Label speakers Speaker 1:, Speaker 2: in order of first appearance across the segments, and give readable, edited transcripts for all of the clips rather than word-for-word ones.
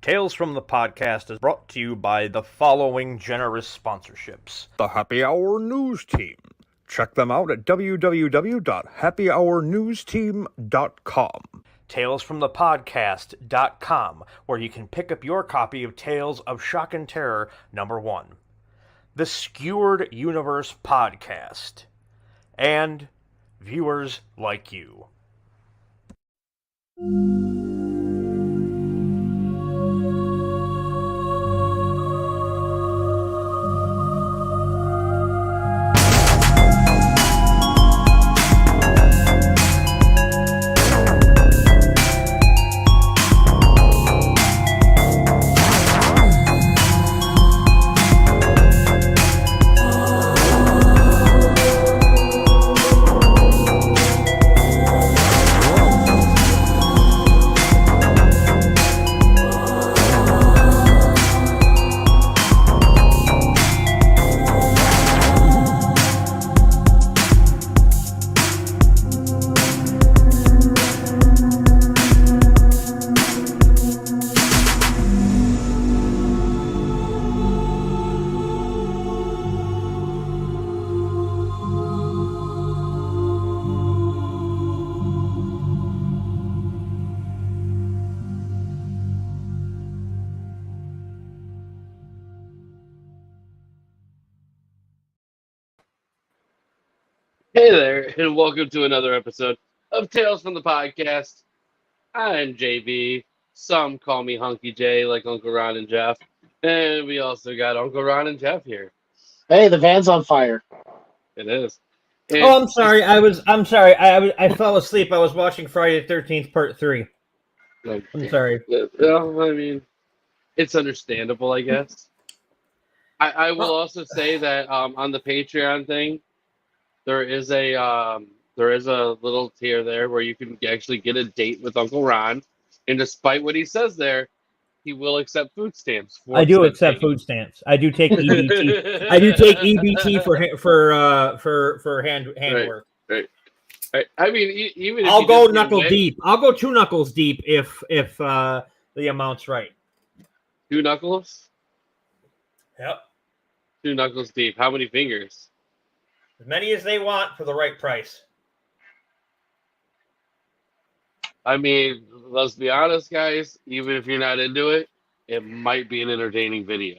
Speaker 1: Tales from the Podcast is brought to you by the following generous sponsorships.
Speaker 2: The Happy Hour News Team. Check them out at www.happyhournewsteam.com.
Speaker 1: TalesFromThePodcast.com, where you can pick up your copy of Tales of Shock and Terror #1. The Skewered Universe Podcast. And viewers like you.
Speaker 3: Hey there, and welcome to another episode of Tales from the Podcast. I'm JB. Some call me Hunky J, like Uncle Ron and Jeff. And we also got Uncle Ron and Jeff here.
Speaker 4: Hey, the van's on fire.
Speaker 3: It is. And
Speaker 5: I'm sorry. I'm sorry. I fell asleep. I was watching Friday the 13th, Part 3. I'm sorry.
Speaker 3: Well, I mean, it's understandable, I guess. I will also say that on the Patreon thing, there is a little tier there where you can actually get a date with Uncle Ron, and despite what he says there, he will accept food stamps.
Speaker 5: I do accept food stamps. I do take EBT. I do take EBT for hand work.
Speaker 3: Right. I mean, even if
Speaker 5: I'll
Speaker 3: you
Speaker 5: go
Speaker 3: just
Speaker 5: knuckle
Speaker 3: get
Speaker 5: deep. I'll go 2 knuckles deep if the amount's right.
Speaker 3: 2 knuckles.
Speaker 5: Yep.
Speaker 3: 2 knuckles deep. How many fingers?
Speaker 5: As many as they want for the right price.
Speaker 3: I mean, let's be honest, guys. Even if you're not into it, it might be an entertaining video.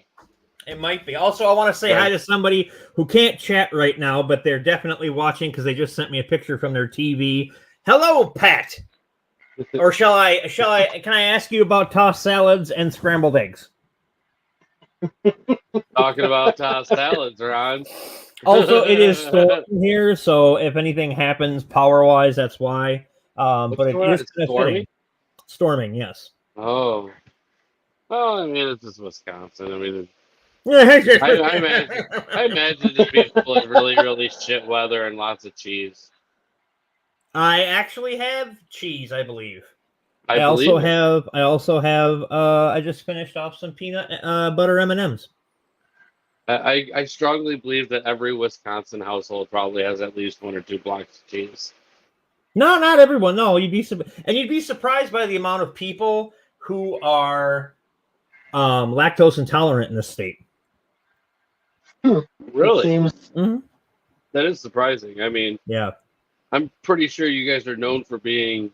Speaker 5: It might be. Also, I want to say hi to somebody who can't chat right now, but they're definitely watching because they just sent me a picture from their TV. Hello, Pat. Or can I ask you about tossed salads and scrambled eggs?
Speaker 3: Talking about tossed salads, Ron.
Speaker 5: Also, it is storming here, so if anything happens power-wise, that's why. But it is
Speaker 3: storming.
Speaker 5: Storming, yes.
Speaker 3: Oh. Well, I mean, it's just Wisconsin. I mean, I imagine it'd be full of really, really shit weather and lots of cheese.
Speaker 5: I actually have cheese, I believe. I just finished off some peanut butter M&Ms.
Speaker 3: I strongly believe that every Wisconsin household probably has at least 1 or 2 blocks of cheese.
Speaker 5: No, not everyone. No, you'd be surprised by the amount of people who are lactose intolerant in this state.
Speaker 3: Really?
Speaker 5: Mm-hmm.
Speaker 3: That is surprising. I mean,
Speaker 5: yeah,
Speaker 3: I'm pretty sure you guys are known for being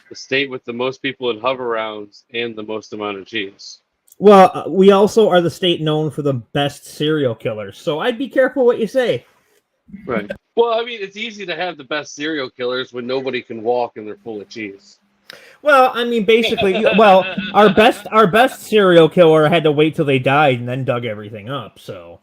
Speaker 3: the state with the most people in hover rounds and the most amount of cheese.
Speaker 5: Well, we also are the state known for the best serial killers, so I'd be careful what you say.
Speaker 3: Right. Well, I mean, it's easy to have the best serial killers when nobody can walk and they're full of cheese.
Speaker 5: Well, I mean, basically, our best serial killer had to wait till they died and then dug everything up. So.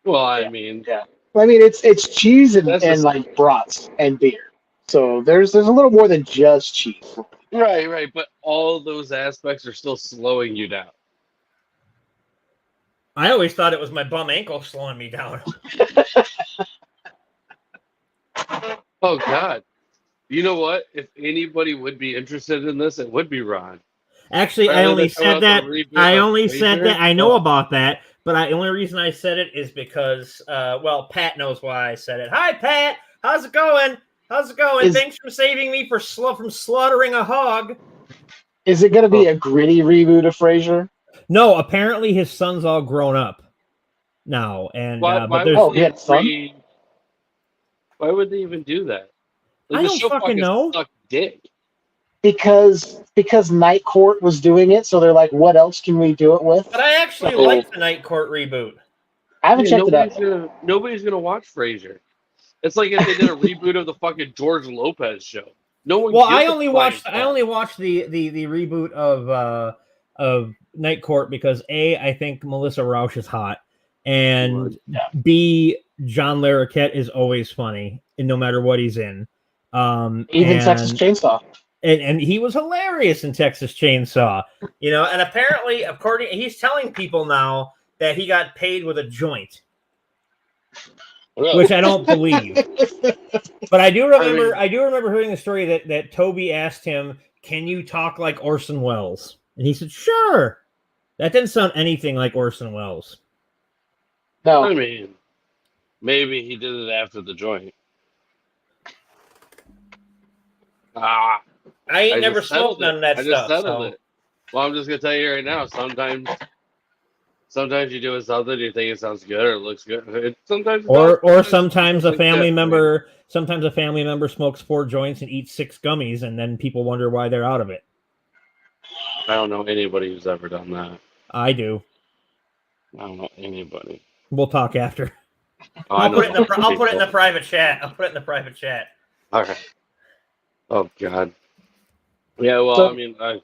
Speaker 3: Well, I mean,
Speaker 4: yeah. I mean, it's cheese and like brats and beer. So there's a little more than just cheese.
Speaker 3: Right. But all those aspects are still slowing you down.
Speaker 5: I always thought it was my bum ankle slowing me down.
Speaker 3: Oh, God. You know what? If anybody would be interested in this, it would be Ron.
Speaker 5: Actually, I only said that. I know about that, but the only reason I said it is because, Pat knows why I said it. Hi, Pat. How's it going? Thanks for saving me from slaughtering a hog.
Speaker 4: Is it going to be a gritty reboot of Frasier?
Speaker 5: No, apparently his son's all grown up now, and but there's
Speaker 4: Oh, he had a son?
Speaker 3: Why would they even do that?
Speaker 5: I don't fucking know.
Speaker 3: Suck dick.
Speaker 4: Because Night Court was doing it, so they're like, what else can we do it with?
Speaker 5: But I actually like the Night Court reboot.
Speaker 4: I haven't checked it out.
Speaker 3: Nobody's gonna watch Frasier. It's like if they did a reboot of the fucking George Lopez show. No one.
Speaker 5: Well, I only watched the reboot of Night Court because I think Melissa Rauch is hot, and B, John Larroquette is always funny, and no matter what he's in.
Speaker 4: Even Texas Chainsaw.
Speaker 5: And he was hilarious in Texas Chainsaw, and apparently, he's telling people now that he got paid with a joint, which I don't believe. But I do remember hearing the story that Toby asked him, "Can you talk like Orson Welles?" And he said, "Sure." That didn't sound anything like Orson Welles.
Speaker 4: No,
Speaker 3: I mean, maybe he did it after the joint. I
Speaker 5: ain't never smoked none of that stuff.
Speaker 3: I just settled it. Well, I'm just gonna tell you right now. Sometimes you do something, you think it sounds good or it looks good. Sometimes
Speaker 5: a family member smokes 4 joints and eats 6 gummies, and then people wonder why they're out of it.
Speaker 3: I don't know anybody who's ever done that.
Speaker 5: I do.
Speaker 3: I don't know anybody.
Speaker 5: We'll talk after. I'll put it in the private chat.
Speaker 3: All right. Oh God. Yeah. Well, I mean, I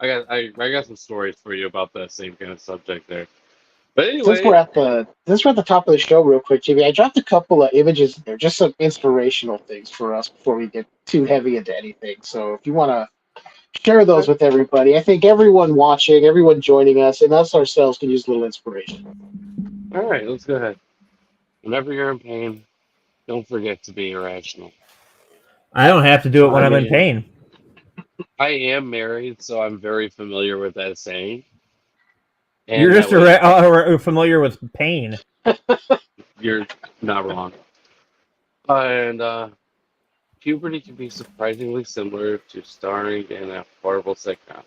Speaker 3: got some stories for you about that same kind of subject there. But anyway,
Speaker 4: since we're at the top of the show, real quick, Jimmy, I dropped a couple of images there, just some inspirational things for us before we get too heavy into anything. So if you want to share those with everybody, I think everyone watching, everyone joining us, and us ourselves can use a little inspiration.
Speaker 3: All right, let's go ahead. Whenever you're in pain, don't forget to be irrational.
Speaker 5: I don't have to do it when I'm in pain.
Speaker 3: I am married, so I'm very familiar with that saying. And
Speaker 5: you're just familiar with pain.
Speaker 3: You're not wrong. And puberty can be surprisingly similar to starring in a horrible sitcom.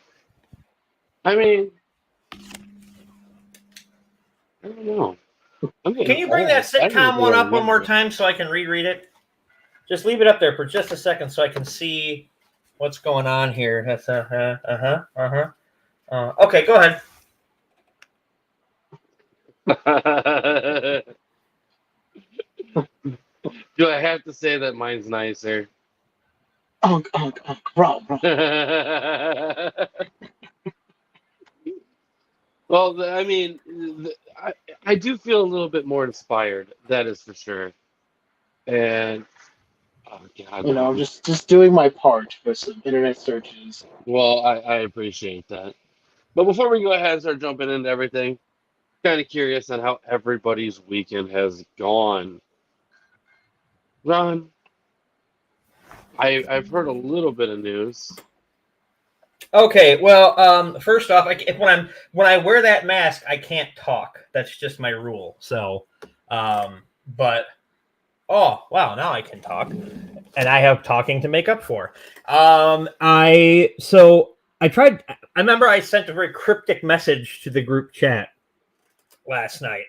Speaker 3: I mean, I don't know.
Speaker 5: Can you bring that sitcom one up one more time so I can reread it? Just leave it up there for just a second so I can see what's going on here. That's okay, go ahead.
Speaker 3: Do I have to say that mine's nicer?
Speaker 4: Bro.
Speaker 3: Well, I mean, I do feel a little bit more inspired. That is for sure. And oh God,
Speaker 4: I'm just doing my part with some internet searches.
Speaker 3: Well, I appreciate that. But before we go ahead and start jumping into everything, kind of curious on how everybody's weekend has gone. Ron, I've heard a little bit of news.
Speaker 5: Okay, well, first off, when I wear that mask, I can't talk. That's just my rule. So, but oh wow, now I can talk, and I have talking to make up for. I tried. I remember I sent a very cryptic message to the group chat last night,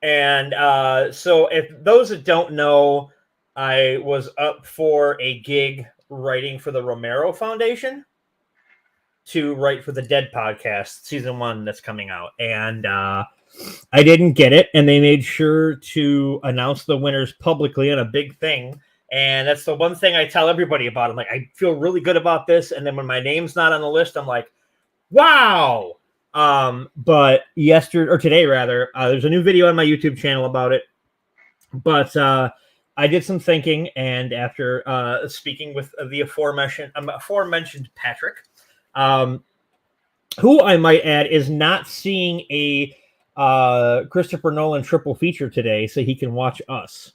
Speaker 5: and so if those that don't know, I was up for a gig writing for the Romero Foundation to write for the Dead podcast, season 1 that's coming out. And I didn't get it. And they made sure to announce the winners publicly on a big thing. And that's the one thing I tell everybody about. I'm like, I feel really good about this. And then when my name's not on the list, I'm like, wow. But today, there's a new video on my YouTube channel about it. But I did some thinking. And after speaking with the aforementioned Patrick, who I might add is not seeing a Christopher Nolan triple feature today, so he can watch Us.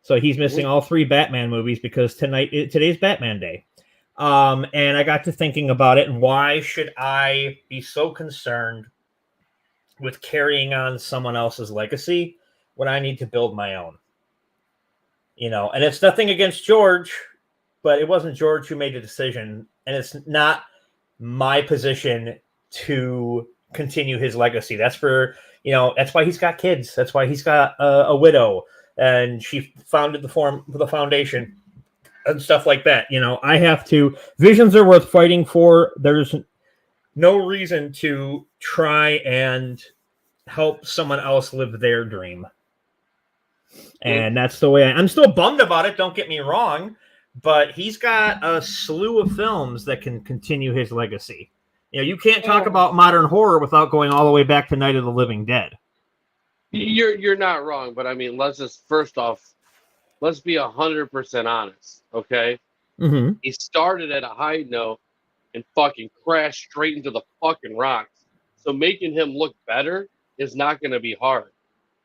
Speaker 5: So he's missing all 3 Batman movies because today's Batman Day. And I got to thinking about it, and why should I be so concerned with carrying on someone else's legacy when I need to build my own? And it's nothing against George, but it wasn't George who made the decision. And it's not my position to continue his legacy. That's that's why he's got kids. That's why he's got a widow, and she founded the foundation and stuff like that. I have to. Visions are worth fighting for. There's no reason to try and help someone else live their dream. And that's the way I'm still bummed about it. Don't get me wrong, but he's got a slew of films that can continue his legacy. You can't talk about modern horror without going all the way back to Night of the Living Dead.
Speaker 3: You're not wrong, but I mean, let's just first off, let's be 100% honest, okay?
Speaker 5: Mm-hmm.
Speaker 3: He started at a high note and fucking crashed straight into the fucking rocks. So making him look better is not going to be hard.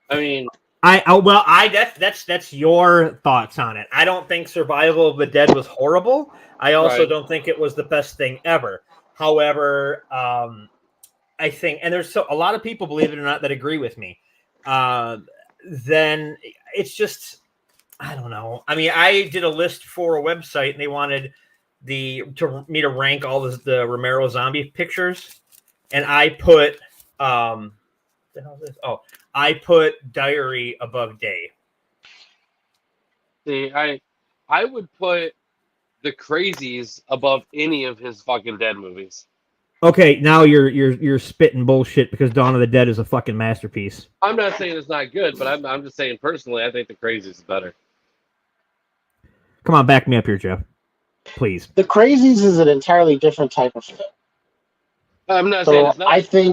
Speaker 3: I mean,
Speaker 5: that's your thoughts on it. I don't think Survival of the Dead was horrible. I also don't think it was the best thing ever. However, I think, and there's a lot of people, believe it or not, that agree with me. Then it's just, I don't know. I mean, I did a list for a website, and they wanted me to rank all the Romero zombie pictures, and I put the hell is this? Oh, I put Diary above Day.
Speaker 3: See, I would put The Crazies above any of his fucking Dead movies.
Speaker 5: Okay, now you're spitting bullshit because Dawn of the Dead is a fucking masterpiece.
Speaker 3: I'm not saying it's not good, but I'm just saying personally, I think The Crazies is better.
Speaker 5: Come on, back me up here, Jeff. Please.
Speaker 4: The Crazies is an entirely different type of film.
Speaker 3: I'm not saying it's not.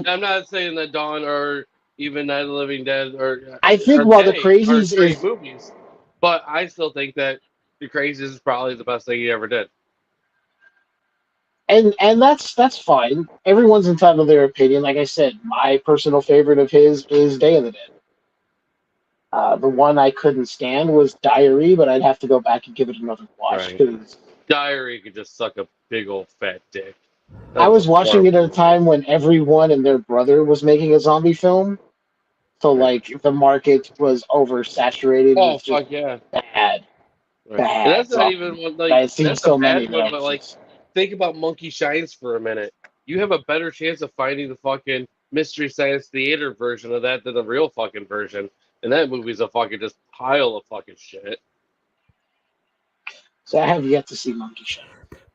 Speaker 3: I'm not saying that Dawn or even Night of the Living Dead or
Speaker 4: I think while The Crazies is
Speaker 3: movies, but I still think that The Crazies is probably the best thing he ever did.
Speaker 4: And that's fine. Everyone's entitled to their opinion. Like I said, my personal favorite of his is Day of the Dead. The one I couldn't stand was Diary, but I'd have to go back and give it another watch.
Speaker 3: Right. Diary could just suck a big old fat dick.
Speaker 4: I was watching it at a time when everyone and their brother was making a zombie film. So, the market was oversaturated.
Speaker 3: Oh, fuck yeah.
Speaker 4: Bad.
Speaker 3: Right.
Speaker 4: Bad.
Speaker 3: And that's not even one,
Speaker 4: I've seen
Speaker 3: that's
Speaker 4: so
Speaker 3: a bad
Speaker 4: many
Speaker 3: one, but, think about Monkey Shines for a minute. You have a better chance of finding the fucking Mystery Science Theater version of that than the real fucking version. And that movie's a fucking just pile of fucking shit.
Speaker 4: So I have yet to see Monkey Shines.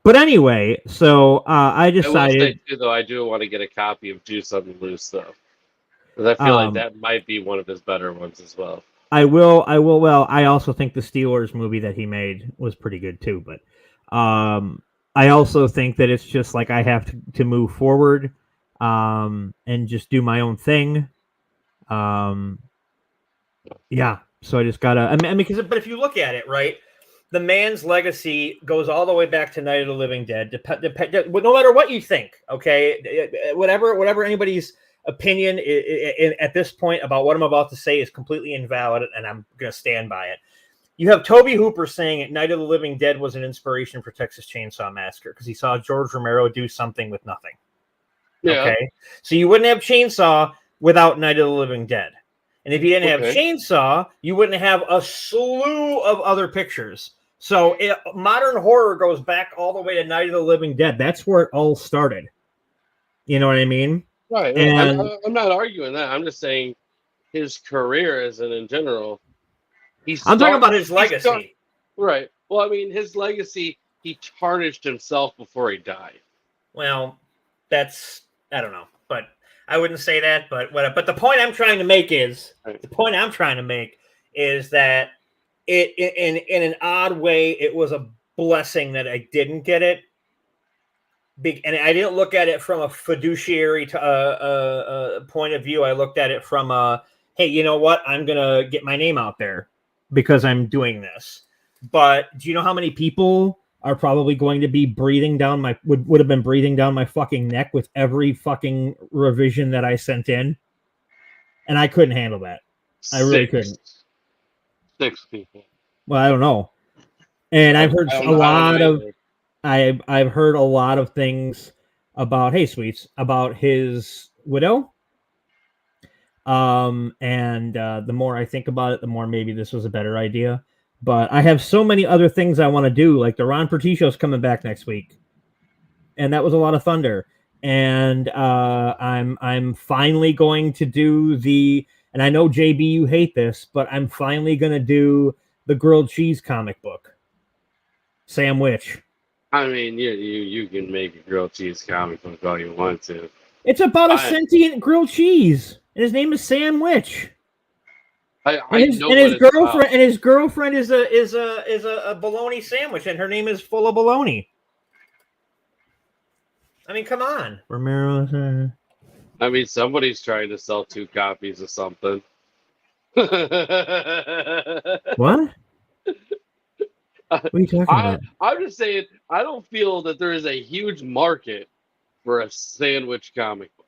Speaker 5: But anyway, so I decided.
Speaker 3: I will say too, though, I do want to get a copy of Juice on the Loose, though, because I feel like that might be one of his better ones as well.
Speaker 5: I will. Well, I also think the Steelers movie that he made was pretty good too. But I also think that it's just like I have to move forward and just do my own thing. Yeah. So I just gotta. I mean, but if you look at it, right. The man's legacy goes all the way back to Night of the Living Dead. No matter what you think, okay, whatever anybody's opinion at this point about what I'm about to say is completely invalid, and I'm going to stand by it. You have Toby Hooper saying that Night of the Living Dead was an inspiration for Texas Chainsaw Massacre because he saw George Romero do something with nothing.
Speaker 3: Yeah.
Speaker 5: Okay, so you wouldn't have Chainsaw without Night of the Living Dead, and if you didn't have Chainsaw, you wouldn't have a slew of other pictures. So modern horror goes back all the way to Night of the Living Dead. That's where it all started. You know what I mean?
Speaker 3: Right. And I'm not arguing that. I'm just saying his career isn't in general.
Speaker 5: I'm talking about his legacy.
Speaker 3: Right. Well, I mean, his legacy, he tarnished himself before he died.
Speaker 5: Well, I don't know. But I wouldn't say that. But the point I'm trying to make is that in an odd way, it was a blessing that I didn't get it. And I didn't look at it from a fiduciary point of view. I looked at it from hey, you know what? I'm going to get my name out there because I'm doing this. But do you know how many people are probably going to be breathing down would have been breathing down my fucking neck with every fucking revision that I sent in? And I couldn't handle that. I really couldn't.
Speaker 3: 6 people.
Speaker 5: Well, I don't know. And I've heard I've heard a lot of things about about his widow. And the more I think about it, the more maybe this was a better idea. But I have so many other things I want to do. Like the Ron Pertie show's coming back next week. and that was a lot of thunder. And I'm finally going to do the. And I know JB, you hate this, but I'm finally going to do the grilled cheese comic book. Sam Witch.
Speaker 3: I mean, you can make a grilled cheese comic book all you want to.
Speaker 5: It's about a sentient grilled cheese, and his name is Sam Witch.
Speaker 3: I
Speaker 5: And
Speaker 3: know
Speaker 5: his
Speaker 3: what
Speaker 5: girlfriend and his girlfriend is a bologna sandwich, and her name is full of bologna. I mean, come on, Romero.
Speaker 3: I mean, somebody's trying to sell 2 copies of something.
Speaker 5: What? What are you talking about?
Speaker 3: I'm just saying, I don't feel that there is a huge market for a sandwich comic book.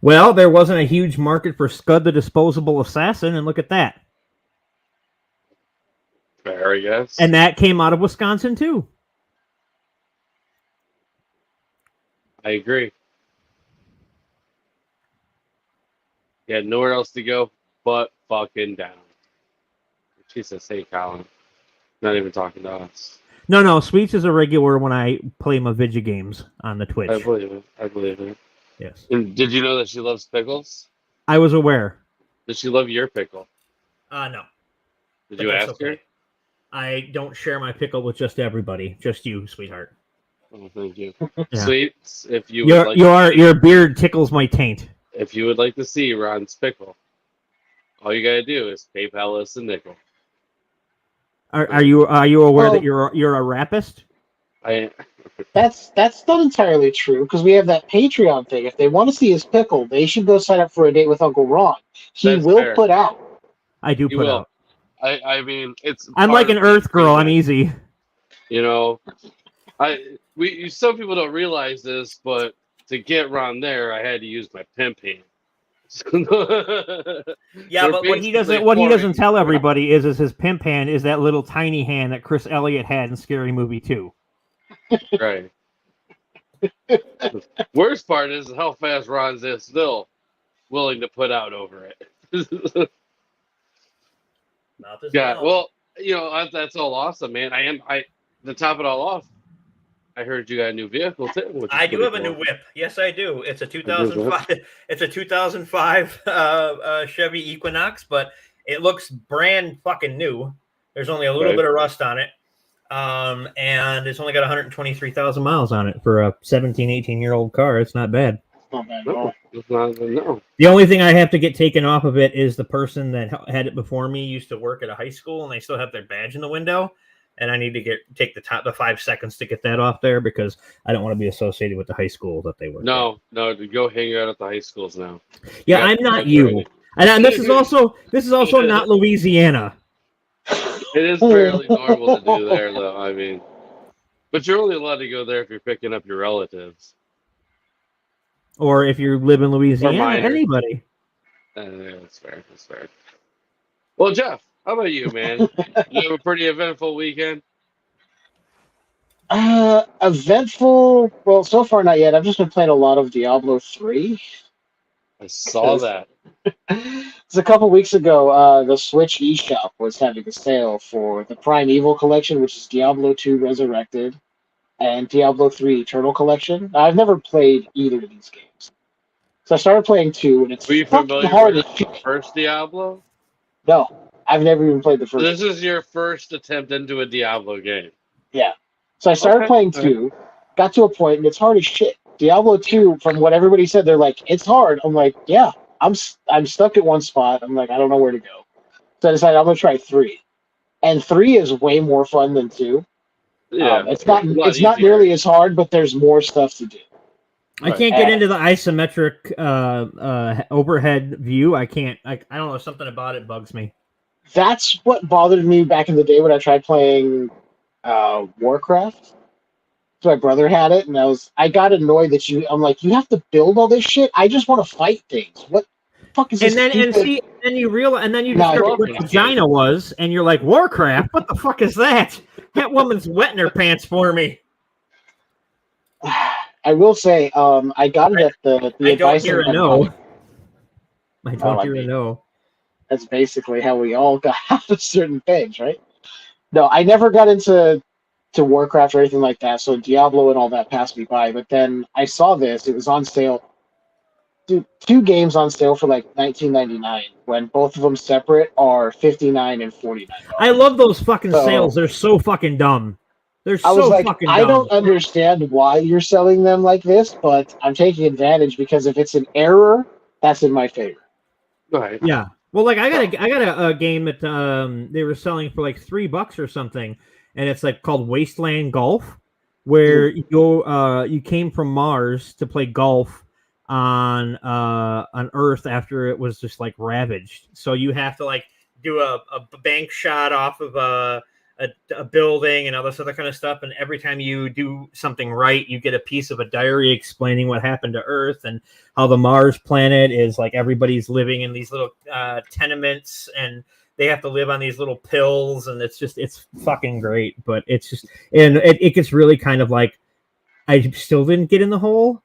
Speaker 5: Well, there wasn't a huge market for Scud the Disposable Assassin, and look at that.
Speaker 3: Fair, I guess.
Speaker 5: And that came out of Wisconsin, too.
Speaker 3: I agree. He had nowhere else to go but fucking down. Jesus, hey, Colin. Not even talking to us.
Speaker 5: No, Sweets is a regular when I play my video games on the Twitch.
Speaker 3: I believe it.
Speaker 5: Yes.
Speaker 3: And did you know that she loves pickles?
Speaker 5: I was aware.
Speaker 3: Does she love your pickle?
Speaker 5: No.
Speaker 3: Did
Speaker 5: But
Speaker 3: you
Speaker 5: that's
Speaker 3: ask her?
Speaker 5: I don't share my pickle with just everybody. Just you, sweetheart.
Speaker 3: Oh, thank you.
Speaker 5: Yeah.
Speaker 3: Sweets, if you would
Speaker 5: Your beard tickles my taint.
Speaker 3: if you would like to see Ron's pickle, all you gotta do is PayPal us a nickel.
Speaker 5: Are you aware
Speaker 4: Well-
Speaker 5: that you're a rapist?
Speaker 4: That's not entirely true because we have that Patreon thing. If they want to see his pickle, they should go sign up for a date with Uncle Ron. He
Speaker 3: That's
Speaker 4: will
Speaker 3: fair.
Speaker 4: put out.
Speaker 5: I do
Speaker 3: You
Speaker 5: put
Speaker 3: will.
Speaker 5: out.
Speaker 3: I mean, it's.
Speaker 5: I'm
Speaker 3: part
Speaker 5: like an
Speaker 3: of
Speaker 5: Earth girl. I'm
Speaker 3: it.
Speaker 5: easy.
Speaker 3: You know, some people don't realize this, but to get Ron there, I had to use my pimp hand.
Speaker 5: Yeah,
Speaker 3: They're
Speaker 5: but what he
Speaker 3: basically
Speaker 5: doesn't tell everybody is his pimp hand is that little tiny hand that Chris Elliott had in Scary Movie 2.
Speaker 3: Right. Worst part is how fast Ron's is still willing to put out over it. Yeah, well, you know, that's all awesome, man. To top it all off, I heard you got a new vehicle too. Which is
Speaker 5: I do
Speaker 3: pretty
Speaker 5: have a
Speaker 3: cool.
Speaker 5: new whip. Yes, I do. It's a 2005. It's a 2005 Chevy Equinox, but it looks brand fucking new. There's only a little
Speaker 3: Right.
Speaker 5: bit of rust on it, and it's only got 123,000 miles on it for a 17, 18-year-old car. It's not bad.
Speaker 4: Not bad at all.
Speaker 3: No, it's not. No.
Speaker 5: The only thing I have to get taken off of it is the person that had it before me used to work at a high school, and they still have their badge in the window. And I need to take the 5 seconds to get that off there because I don't want to be associated with the high school that they work.
Speaker 3: No, to go hang out at the high schools now.
Speaker 5: Yeah,
Speaker 3: Yeah,
Speaker 5: I'm not
Speaker 3: that's
Speaker 5: you.
Speaker 3: right.
Speaker 5: And this is also not Louisiana.
Speaker 3: It is fairly normal to do there, though. I mean, but you're only allowed to go there if you're picking up your relatives.
Speaker 5: Or if you live in Louisiana,
Speaker 3: minor.
Speaker 5: anybody.
Speaker 3: Yeah, that's fair. That's fair. Well, Jeff, how about you, man? You have a pretty eventful weekend.
Speaker 4: Eventful. Well, so far not yet. I've just been playing a lot of Diablo 3.
Speaker 3: I saw that.
Speaker 4: It's a couple weeks ago. The Switch eShop was having a sale for the Primeval collection, which is Diablo 2 Resurrected and Diablo 3 Eternal Collection. I've never played either of these games, so I started playing 2, and it's
Speaker 3: Were you
Speaker 4: fucking
Speaker 3: familiar
Speaker 4: hard
Speaker 3: with
Speaker 4: as
Speaker 3: the
Speaker 4: shit.
Speaker 3: first Diablo?
Speaker 4: No, I've never even played the first.
Speaker 3: This is your first attempt into a Diablo game.
Speaker 4: Yeah. So I started
Speaker 3: Okay.
Speaker 4: playing 2, got to a point, and it's hard as shit. Diablo 2, from what everybody said, they're like, it's hard. I'm like, yeah, I'm stuck at one spot. I'm like, I don't know where to go. So I decided I'm going to try 3. And 3 is way more fun than 2.
Speaker 3: Yeah,
Speaker 4: It's not
Speaker 3: a lot
Speaker 4: it's not
Speaker 3: easier.
Speaker 4: nearly as hard, but there's more stuff to do.
Speaker 5: I
Speaker 3: Right.
Speaker 5: can't get into the isometric overhead view. I can't. I don't know. Something about it bugs me.
Speaker 4: That's what bothered me back in the day when I tried playing Warcraft. So my brother had it, and I got annoyed that I'm like, you have to build all this shit. I just want to fight things. What the fuck is this?
Speaker 5: And
Speaker 4: stupid-
Speaker 5: then you realize, and then you
Speaker 4: No,
Speaker 5: discover
Speaker 3: I
Speaker 5: what
Speaker 3: love it.
Speaker 5: vagina was, and you're like, Warcraft? What the fuck is that? That woman's wetting her pants for me.
Speaker 4: I will say, I got it at the
Speaker 5: I don't
Speaker 4: advice
Speaker 5: hear
Speaker 4: of
Speaker 5: a
Speaker 4: my
Speaker 5: no.
Speaker 4: buddy.
Speaker 5: I don't
Speaker 4: I
Speaker 5: hear a
Speaker 4: mean-
Speaker 5: no.
Speaker 4: That's basically how we all got out of certain things, right? No, I never got into to Warcraft or anything like that. So Diablo and all that passed me by. But then I saw this; it was on sale. Dude, 2 games on sale for like $19.99 when both of them separate are $59 and $49.
Speaker 5: I love those fucking
Speaker 4: So-
Speaker 5: sales. They're so fucking dumb. They're
Speaker 4: I was
Speaker 5: so
Speaker 4: like,
Speaker 5: fucking
Speaker 4: I
Speaker 5: dumb.
Speaker 4: don't understand why you're selling them like this, but I'm taking advantage because if it's an error, that's in my favor.
Speaker 3: Right.
Speaker 5: Yeah. Well, like I got a game that they were selling for like $3 or something, and it's like called Wasteland Golf, where you came from Mars to play golf on Earth after it was just like ravaged. So you have to like do a bank shot off of a building and all this other kind of stuff. And every time you do something right, you get a piece of a diary explaining what happened to Earth and how the Mars planet is like everybody's living in these little tenements and they have to live on these little pills. And it's fucking great. But it's just, and it gets really kind of like, I still didn't get in the hole.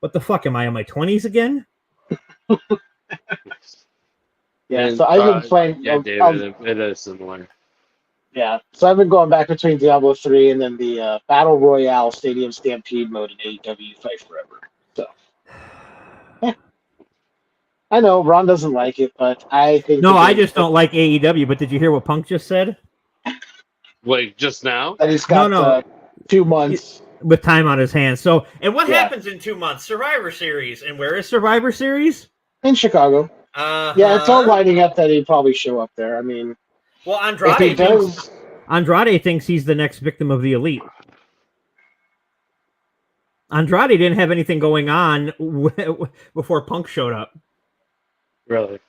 Speaker 5: What the fuck am I in my 20s again?
Speaker 4: Yeah,
Speaker 3: And,
Speaker 4: so I've been playing.
Speaker 3: Yeah, David, it is similar.
Speaker 4: Yeah, so I've been going back between Diablo 3 and then the Battle Royale Stadium Stampede mode in AEW Fight Forever. So, yeah. I know Ron doesn't like it, but I think.
Speaker 5: No, I just don't like AEW. But did you hear what Punk just said?
Speaker 3: Wait, just now?
Speaker 4: And he's got
Speaker 5: No.
Speaker 4: 2 months.
Speaker 5: With time on his hands. So, and what
Speaker 4: Yeah.
Speaker 5: happens in 2 months? Survivor Series. And where is Survivor Series?
Speaker 4: In Chicago. Yeah, it's all lining up that he'd probably show up there. I mean,
Speaker 5: Well,
Speaker 4: if he does.
Speaker 5: Andrade thinks he's the next victim of the Elite. Andrade didn't have anything going on before Punk showed up.
Speaker 3: Really?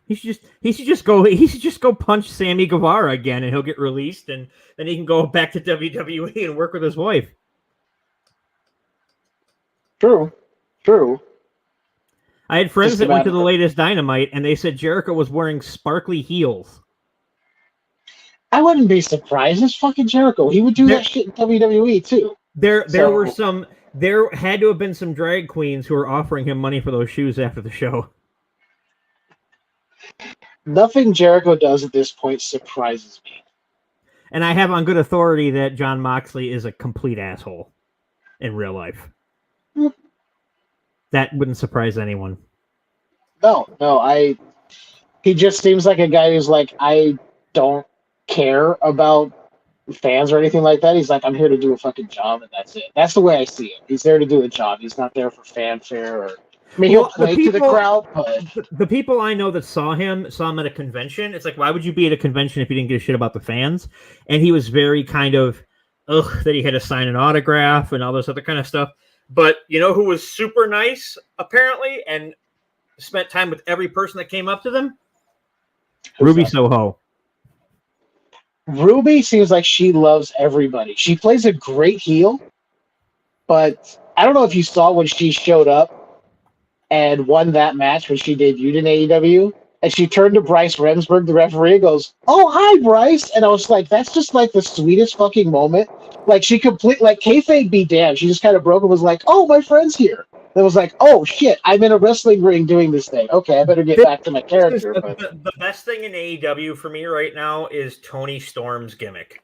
Speaker 5: He should just go punch Sammy Guevara again, and he'll get released, and then he can go back to WWE and work with his wife.
Speaker 4: True.
Speaker 5: I had friends
Speaker 4: Just
Speaker 5: that went to
Speaker 4: about-
Speaker 5: the latest Dynamite, and they said Jericho was wearing sparkly heels.
Speaker 4: I wouldn't be surprised. It's fucking Jericho. He would do
Speaker 5: There-
Speaker 4: that shit in WWE too.
Speaker 5: There
Speaker 4: So-
Speaker 5: had to have been some drag queens who were offering him money for those shoes after the show.
Speaker 4: Nothing Jericho does at this point surprises me.
Speaker 5: And I have on good authority that John Moxley is a complete asshole in real life.
Speaker 4: Hmm.
Speaker 5: That wouldn't surprise anyone.
Speaker 4: No, he just seems like a guy who's like, I don't care about fans or anything like that. He's like, I'm here to do a fucking job and that's it. That's the way I see it. He's there to do a job. He's not there for fanfare or. I mean, he'll
Speaker 5: Well, the
Speaker 4: play to the
Speaker 5: people-
Speaker 4: crowd, but
Speaker 5: The people I know that saw him at a convention. It's like, why would you be at a convention if you didn't give a shit about the fans? And he was very kind of, that he had to sign an autograph and all this other kind of stuff. But you know who was super nice, apparently, and spent time with every person that came up to them?
Speaker 4: who's
Speaker 5: Ruby
Speaker 4: that?
Speaker 5: Soho.
Speaker 4: Ruby seems like she loves everybody. She plays a great heel, but I don't know if you saw when she showed up and won that match when she debuted in AEW, and she turned to Bryce Remsburg, the referee, and goes, "Oh, hi, Bryce," and I was like, "That's just like the sweetest fucking moment." Like she kayfabe be damned. She just kind of broke and was like, "Oh, my friend's here." And it was like, "Oh shit, I'm in a wrestling ring doing this thing. Okay, I better get back to my character." But
Speaker 5: The best thing in AEW for me right now is Tony Storm's gimmick.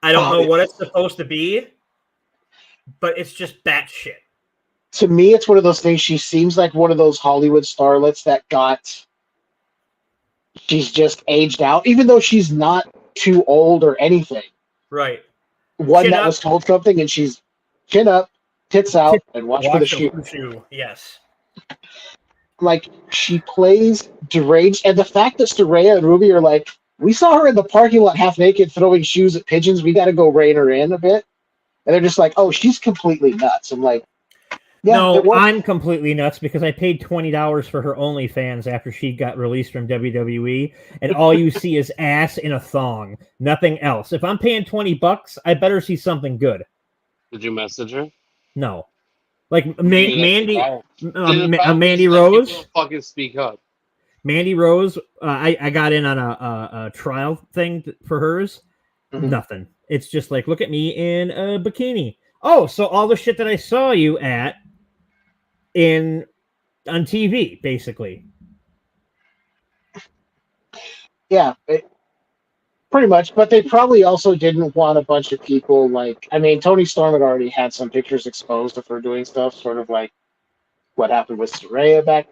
Speaker 5: I don't know what it's supposed to be, but it's just batshit.
Speaker 4: to me, it's one of those things. She seems like one of those Hollywood starlets that she's just aged out, even though she's not too old or anything.
Speaker 5: Right.
Speaker 4: One
Speaker 5: Chin
Speaker 4: that
Speaker 5: up.
Speaker 4: was told something and she's chin up, tits out, and watch for the shoe.
Speaker 5: Yes.
Speaker 4: Like, she plays deranged, and the fact that Saraya and Ruby are like, we saw her in the parking lot half naked throwing shoes at pigeons, we got to go rein her in a bit. And they're just like, oh, she's completely nuts. I'm like, yeah,
Speaker 5: no,
Speaker 4: it worked.
Speaker 5: I'm completely nuts because I paid $20 for her OnlyFans after she got released from WWE, and all you see is ass in a thong, nothing else. If I'm paying $20, I better see something good.
Speaker 3: Did you message her?
Speaker 5: No, like
Speaker 3: Dude,
Speaker 5: Mandy,
Speaker 3: that's the problem.
Speaker 5: Mandy
Speaker 3: People
Speaker 5: Rose.
Speaker 3: fucking speak up.
Speaker 5: Mandy Rose, I got in on a trial thing for hers.
Speaker 4: Mhm.
Speaker 5: Nothing. It's just like, look at me in a bikini. Oh, so all the shit that I saw you at on TV, basically.
Speaker 4: Yeah, Pretty much, but they probably also didn't want a bunch of people like. I mean, Tony Storm had already had some pictures exposed of her doing stuff, sort of like what happened with Saraya back.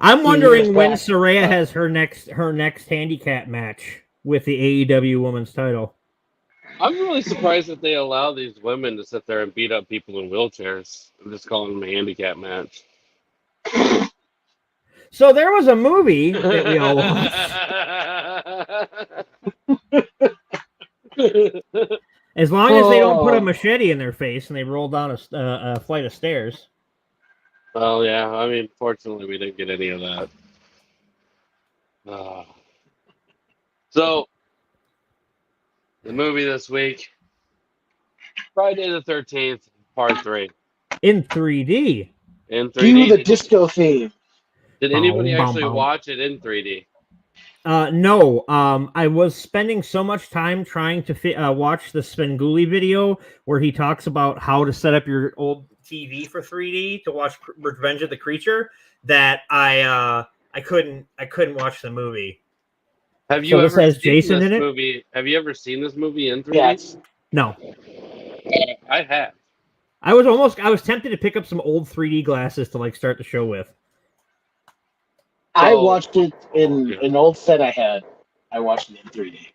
Speaker 5: I'm wondering
Speaker 4: years
Speaker 5: when
Speaker 4: back.
Speaker 5: Saraya has her next handicap match with the AEW Women's Title.
Speaker 3: I'm really surprised that they allow these women to sit there and beat up people in wheelchairs. I'm just calling them a handicap match.
Speaker 5: So there was a movie that we all watched. As long as they don't put a machete in their face and they roll down a flight of stairs.
Speaker 3: Well, yeah. I mean, fortunately, we didn't get any of that. So, the movie this week, Friday the 13th, Part 3.
Speaker 5: In 3D.
Speaker 3: In 3D.
Speaker 4: Cue the disco theme.
Speaker 3: Did anybody
Speaker 5: Boom, boom,
Speaker 3: actually
Speaker 5: boom.
Speaker 3: watch it in 3D?
Speaker 5: No. I was spending so much time trying to watch the Svengoolie video where he talks about how to set up your old TV for 3D to watch Revenge of the Creature that I couldn't watch the movie.
Speaker 3: Have you
Speaker 5: So this
Speaker 3: ever
Speaker 5: has
Speaker 3: seen
Speaker 5: Jason
Speaker 3: this
Speaker 5: in it?
Speaker 3: movie? Have you ever seen this movie in 3D?
Speaker 4: Yes.
Speaker 5: No.
Speaker 3: I have.
Speaker 5: I was tempted to pick up some old 3D glasses to like start the show with.
Speaker 4: I
Speaker 3: So-
Speaker 4: watched it in an old set I had. I watched it in 3D.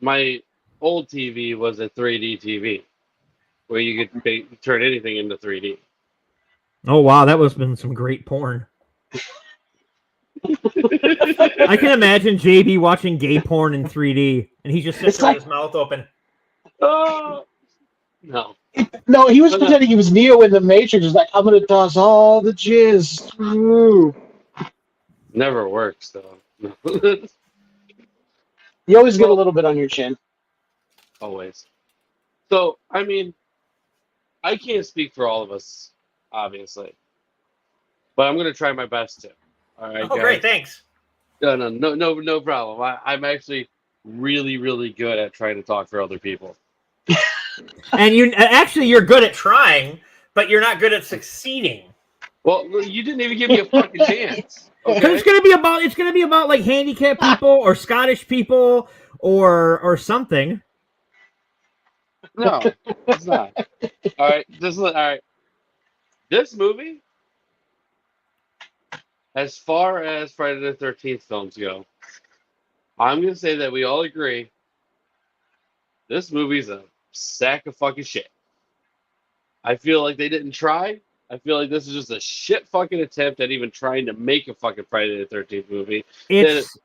Speaker 3: My old TV was a 3D TV where you could turn anything into 3D.
Speaker 5: Oh wow, that was been some great porn. I can imagine JB watching gay porn in 3D, and he just sits
Speaker 4: It's
Speaker 5: with
Speaker 4: like-
Speaker 5: his mouth open.
Speaker 3: Oh no!
Speaker 4: No, he was pretending he was Neo in the Matrix. He's like, I'm gonna toss all the jizz through.
Speaker 3: Never works though.
Speaker 4: You always get a little bit on your chin.
Speaker 3: Always. So I mean, I can't speak for all of us, obviously, but I'm gonna try my best to. All right,
Speaker 5: Oh
Speaker 3: guys?
Speaker 5: great, thanks.
Speaker 3: No problem. I'm actually really, really good at trying to talk for other people.
Speaker 5: And you're good at trying, but you're not good at succeeding.
Speaker 3: Well, you didn't even give me a fucking chance.
Speaker 5: Because
Speaker 3: Okay?
Speaker 5: it's gonna be about like handicapped people or Scottish people or something.
Speaker 3: No, it's not. All right, all right. This movie, as far as Friday the 13th films go, I'm gonna say that we all agree this movie's a sack of fucking shit. I feel like they didn't try. I feel like this is just a shit fucking attempt at even trying to make a fucking Friday the 13th movie.
Speaker 5: It's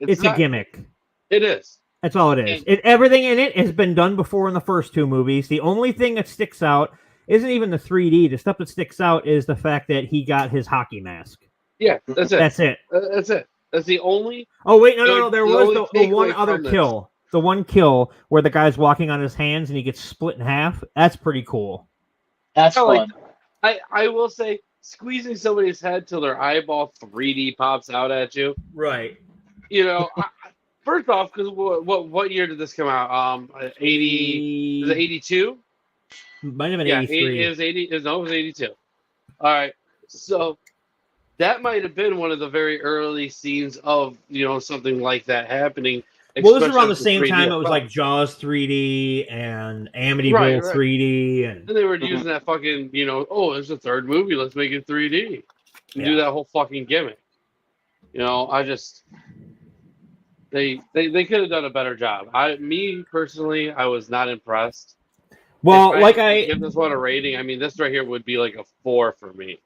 Speaker 5: a
Speaker 3: not-
Speaker 5: gimmick.
Speaker 3: It is.
Speaker 5: That's all it is. Everything in it has been done before in the first two movies. The only thing that sticks out isn't even the 3D. The stuff that sticks out is the fact that he got his hockey mask.
Speaker 3: Yeah, that's it.
Speaker 5: That's it.
Speaker 3: That's it. That's the only.
Speaker 5: Oh wait, no. There
Speaker 3: The
Speaker 5: was
Speaker 3: only
Speaker 5: the one
Speaker 3: takeaway
Speaker 5: other
Speaker 3: from this.
Speaker 5: kill. The one kill where the guy's walking on his hands and he gets split in half. That's pretty cool.
Speaker 4: That's
Speaker 3: I like
Speaker 4: fun.
Speaker 3: I will say, squeezing somebody's head till their eyeball 3D pops out at you.
Speaker 5: Right.
Speaker 3: You know, first off, because what year did this come out? 80. Was it 82?
Speaker 5: Might have been
Speaker 3: Yeah,
Speaker 5: 83.
Speaker 3: it was 80. No, it was 82. All right, so that might have been one of the very early scenes of something like that happening.
Speaker 5: Well, this is
Speaker 3: especially
Speaker 5: around the
Speaker 3: with
Speaker 5: same
Speaker 3: 3D
Speaker 5: time it was like
Speaker 3: effects.
Speaker 5: Jaws 3D and Amityville
Speaker 3: Right.
Speaker 5: 3D and
Speaker 3: And they were using that fucking, oh, it's a third movie, let's make it 3D. And do
Speaker 5: Yeah.
Speaker 3: that whole fucking gimmick. I just they could have done a better job. Me personally, I was not impressed.
Speaker 5: well,
Speaker 3: If
Speaker 5: like
Speaker 3: had to
Speaker 5: I
Speaker 3: give this one a rating, I mean this right here would be like a 4 for me.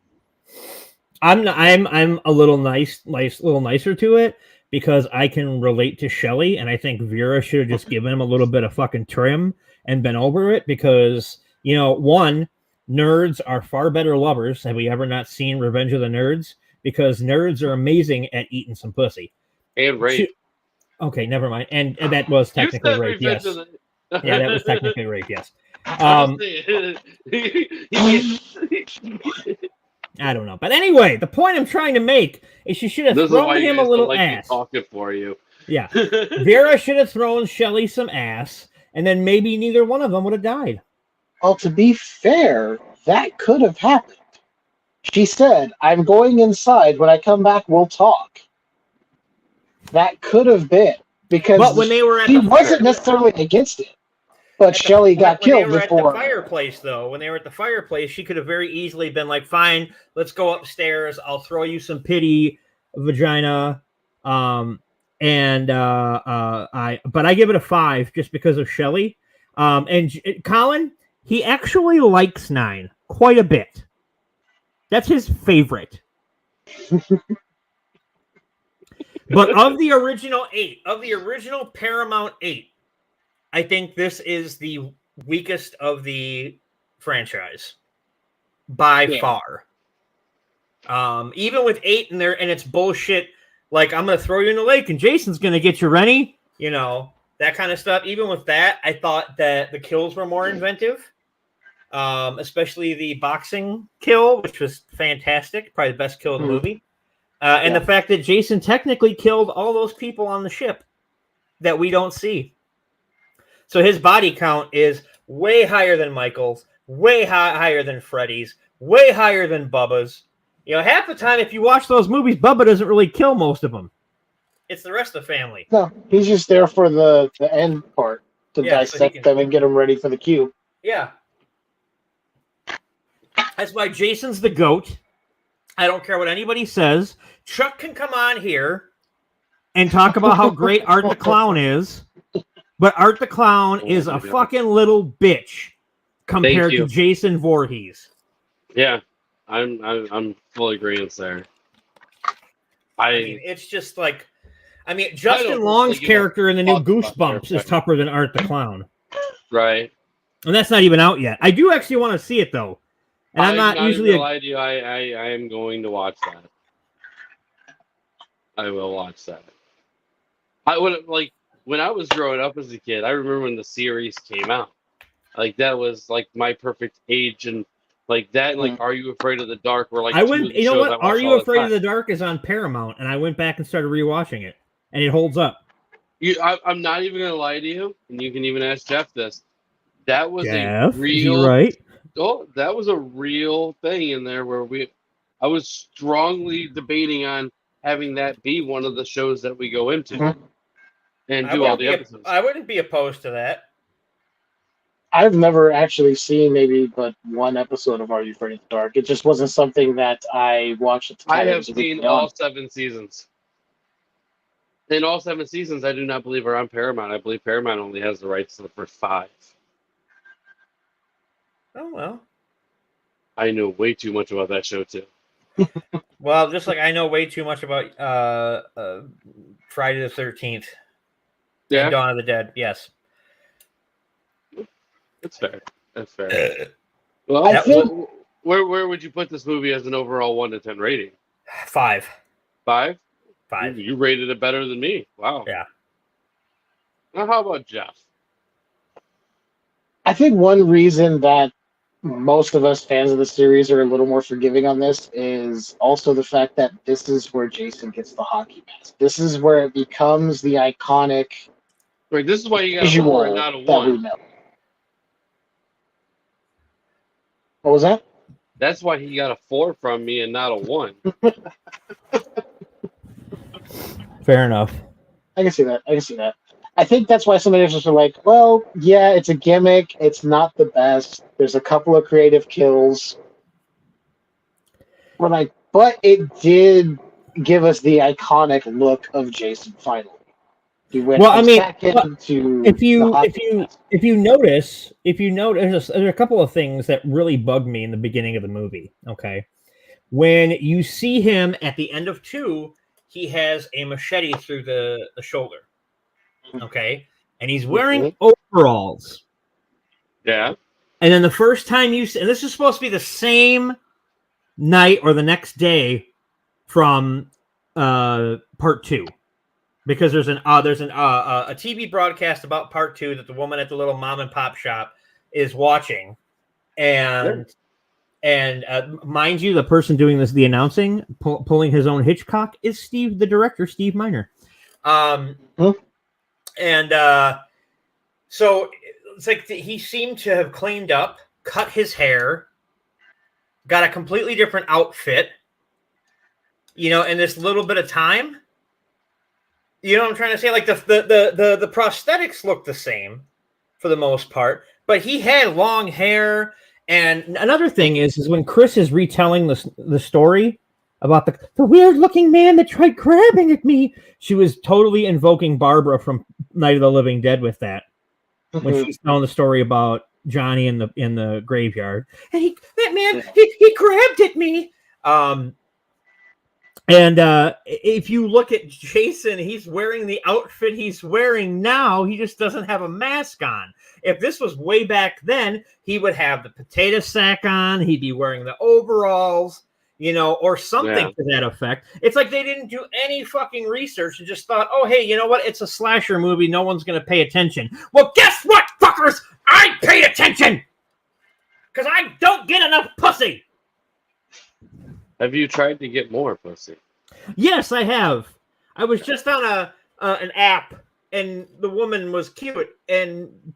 Speaker 5: I'm a little little nicer to it because I can relate to Shelley, and I think Vera should have just given him a little bit of fucking trim and been over it because one, nerds are far better lovers. Have we ever not seen Revenge of the Nerds? Because nerds are amazing at eating some pussy.
Speaker 3: And rape.
Speaker 5: Okay, never mind. And that was
Speaker 3: You
Speaker 5: technically
Speaker 3: said
Speaker 5: rape.
Speaker 3: Revenge
Speaker 5: Yes.
Speaker 3: of the-
Speaker 5: Yeah, that was technically rape. Yes. I don't know. But anyway, the point I'm trying to make is she should have
Speaker 3: This is why
Speaker 5: thrown
Speaker 3: you
Speaker 5: him a
Speaker 3: guys
Speaker 5: little
Speaker 3: don't like me
Speaker 5: ass.
Speaker 3: talking for you.
Speaker 5: Yeah. Vera should have thrown Shelley some ass, and then maybe neither one of them would have died.
Speaker 4: Well, to be fair, that could have happened. She said, I'm going inside. When I come back, we'll talk. That could have been. because
Speaker 5: But when they were at
Speaker 4: he
Speaker 5: the
Speaker 4: wasn't necessarily against it. But Shelley got
Speaker 5: when they
Speaker 4: killed
Speaker 5: were
Speaker 4: before.
Speaker 5: at the fireplace, though, when they were at the fireplace, she could have very easily been like, "Fine, let's go upstairs. I'll throw you some pity, vagina." But I give it a 5 just because of Shelley. Colin, he actually likes 9 quite a bit. That's his favorite. But of the original 8, of the original Paramount 8, I think this is the weakest of the franchise by far. Even with 8 in there, and it's bullshit. Like, I'm going to throw you in the lake and Jason's going to get you, Rennie. You know, that kind of stuff. Even with that, I thought that the kills were more inventive. Especially the boxing kill, which was fantastic. Probably the best kill in the movie. And the fact that Jason technically killed all those people on the ship that we don't see. So his body count is way higher than Michael's, way higher than Freddy's, way higher than Bubba's. You know, half the time, if you watch those movies, Bubba doesn't really kill most of them. It's the rest of the family.
Speaker 4: No, he's just there for the end part to dissect them and get them ready for the cube.
Speaker 5: Yeah. That's why Jason's the GOAT. I don't care what anybody says. Chuck can come on here and talk about how great Art the Clown is. But Art the Clown is a fucking little bitch compared to Jason Voorhees.
Speaker 3: Yeah, I'm full agreement there.
Speaker 5: I mean, it's just like, Justin Long's character in the new Goosebumps is tougher than Art the Clown.
Speaker 3: Right.
Speaker 5: And that's not even out yet. I do actually want to see it, though. And I'm not usually
Speaker 3: even lie to you. I am going to watch that. I will watch that. I would like when I was growing up as a kid. I remember when the series came out. Like that was like my perfect age, and like that, and like Are You Afraid of the Dark? Were like
Speaker 5: I went. You know what? Are You Afraid of the Dark is on Paramount, and I went back and started rewatching it, and it holds up.
Speaker 3: I'm not even gonna lie to you, and you can even ask Jeff this. That was
Speaker 5: Jeff,
Speaker 3: a real
Speaker 5: right.
Speaker 3: Oh, that was a real thing in there where I was strongly debating on having that be one of the shows that we go into and do all the episodes.
Speaker 5: I wouldn't be opposed to that.
Speaker 4: I've never actually seen maybe but one episode of Are You Afraid of the Dark. It just wasn't something that I watched at the time.
Speaker 3: I have seen all 7 seasons. In all 7 seasons, I do not believe are on Paramount. I believe Paramount only has the rights to the first 5.
Speaker 5: Oh, well.
Speaker 3: I know way too much about that show, too.
Speaker 5: Well, just like I know way too much about Friday the 13th.
Speaker 3: Yeah.
Speaker 5: And Dawn of the Dead, yes.
Speaker 3: That's fair. That's fair. Well,
Speaker 4: I think...
Speaker 3: where would you put this movie as an overall 1 to 10 rating?
Speaker 5: 5.
Speaker 3: 5?
Speaker 5: 5.
Speaker 3: You rated it better than me. Wow.
Speaker 5: Yeah.
Speaker 3: Now, how about Jeff?
Speaker 4: I think one reason that most of us fans of the series are a little more forgiving on this is also the fact that this is where Jason gets the hockey mask. This is where it becomes the iconic.
Speaker 3: Right. This is why you got a 4 and not a 1.
Speaker 4: What was that?
Speaker 3: That's why he got a 4 from me and not a 1.
Speaker 5: Fair enough.
Speaker 4: I can see that. I think that's why some editors are like, well, yeah, it's a gimmick. It's not the best. There's a couple of creative kills. But it did give us the iconic look of Jason finally. He went
Speaker 5: if you notice, there's a couple of things that really bugged me in the beginning of the movie. Okay. When you see him at the end of 2, he has a machete through the shoulder. Okay, and he's wearing overalls.
Speaker 3: Yeah.
Speaker 5: And then the first time and this is supposed to be the same night or the next day from part 2, because there's a TV broadcast about part 2 that the woman at the little mom and pop shop is watching, and mind you, the person doing the announcing, pulling his own Hitchcock, is the director, Steve Miner. And so it's like he seemed to have cleaned up, cut his hair, got a completely different outfit, in this little bit of time. You know what I'm trying to say? Like the prosthetics look the same for the most part, but he had long hair. And another thing is when Chris is retelling the story about the weird looking man that tried grabbing at me, she was totally invoking Barbara from Night of the Living Dead with that. When she's telling the story about Johnny in the graveyard, and he grabbed at me. And if you look at Jason, he's wearing the outfit he's wearing now. He just doesn't have a mask on. If this was way back then, he would have the potato sack on. He'd be wearing the overalls, or something to that effect. It's like they didn't do any fucking research and just thought, oh, hey, you know what? It's a slasher movie. No one's going to pay attention. Well, guess what, fuckers? I paid attention because I don't get enough pussy.
Speaker 3: Have you tried to get more pussy?
Speaker 5: Yes, I have. I was just on an app, and the woman was cute,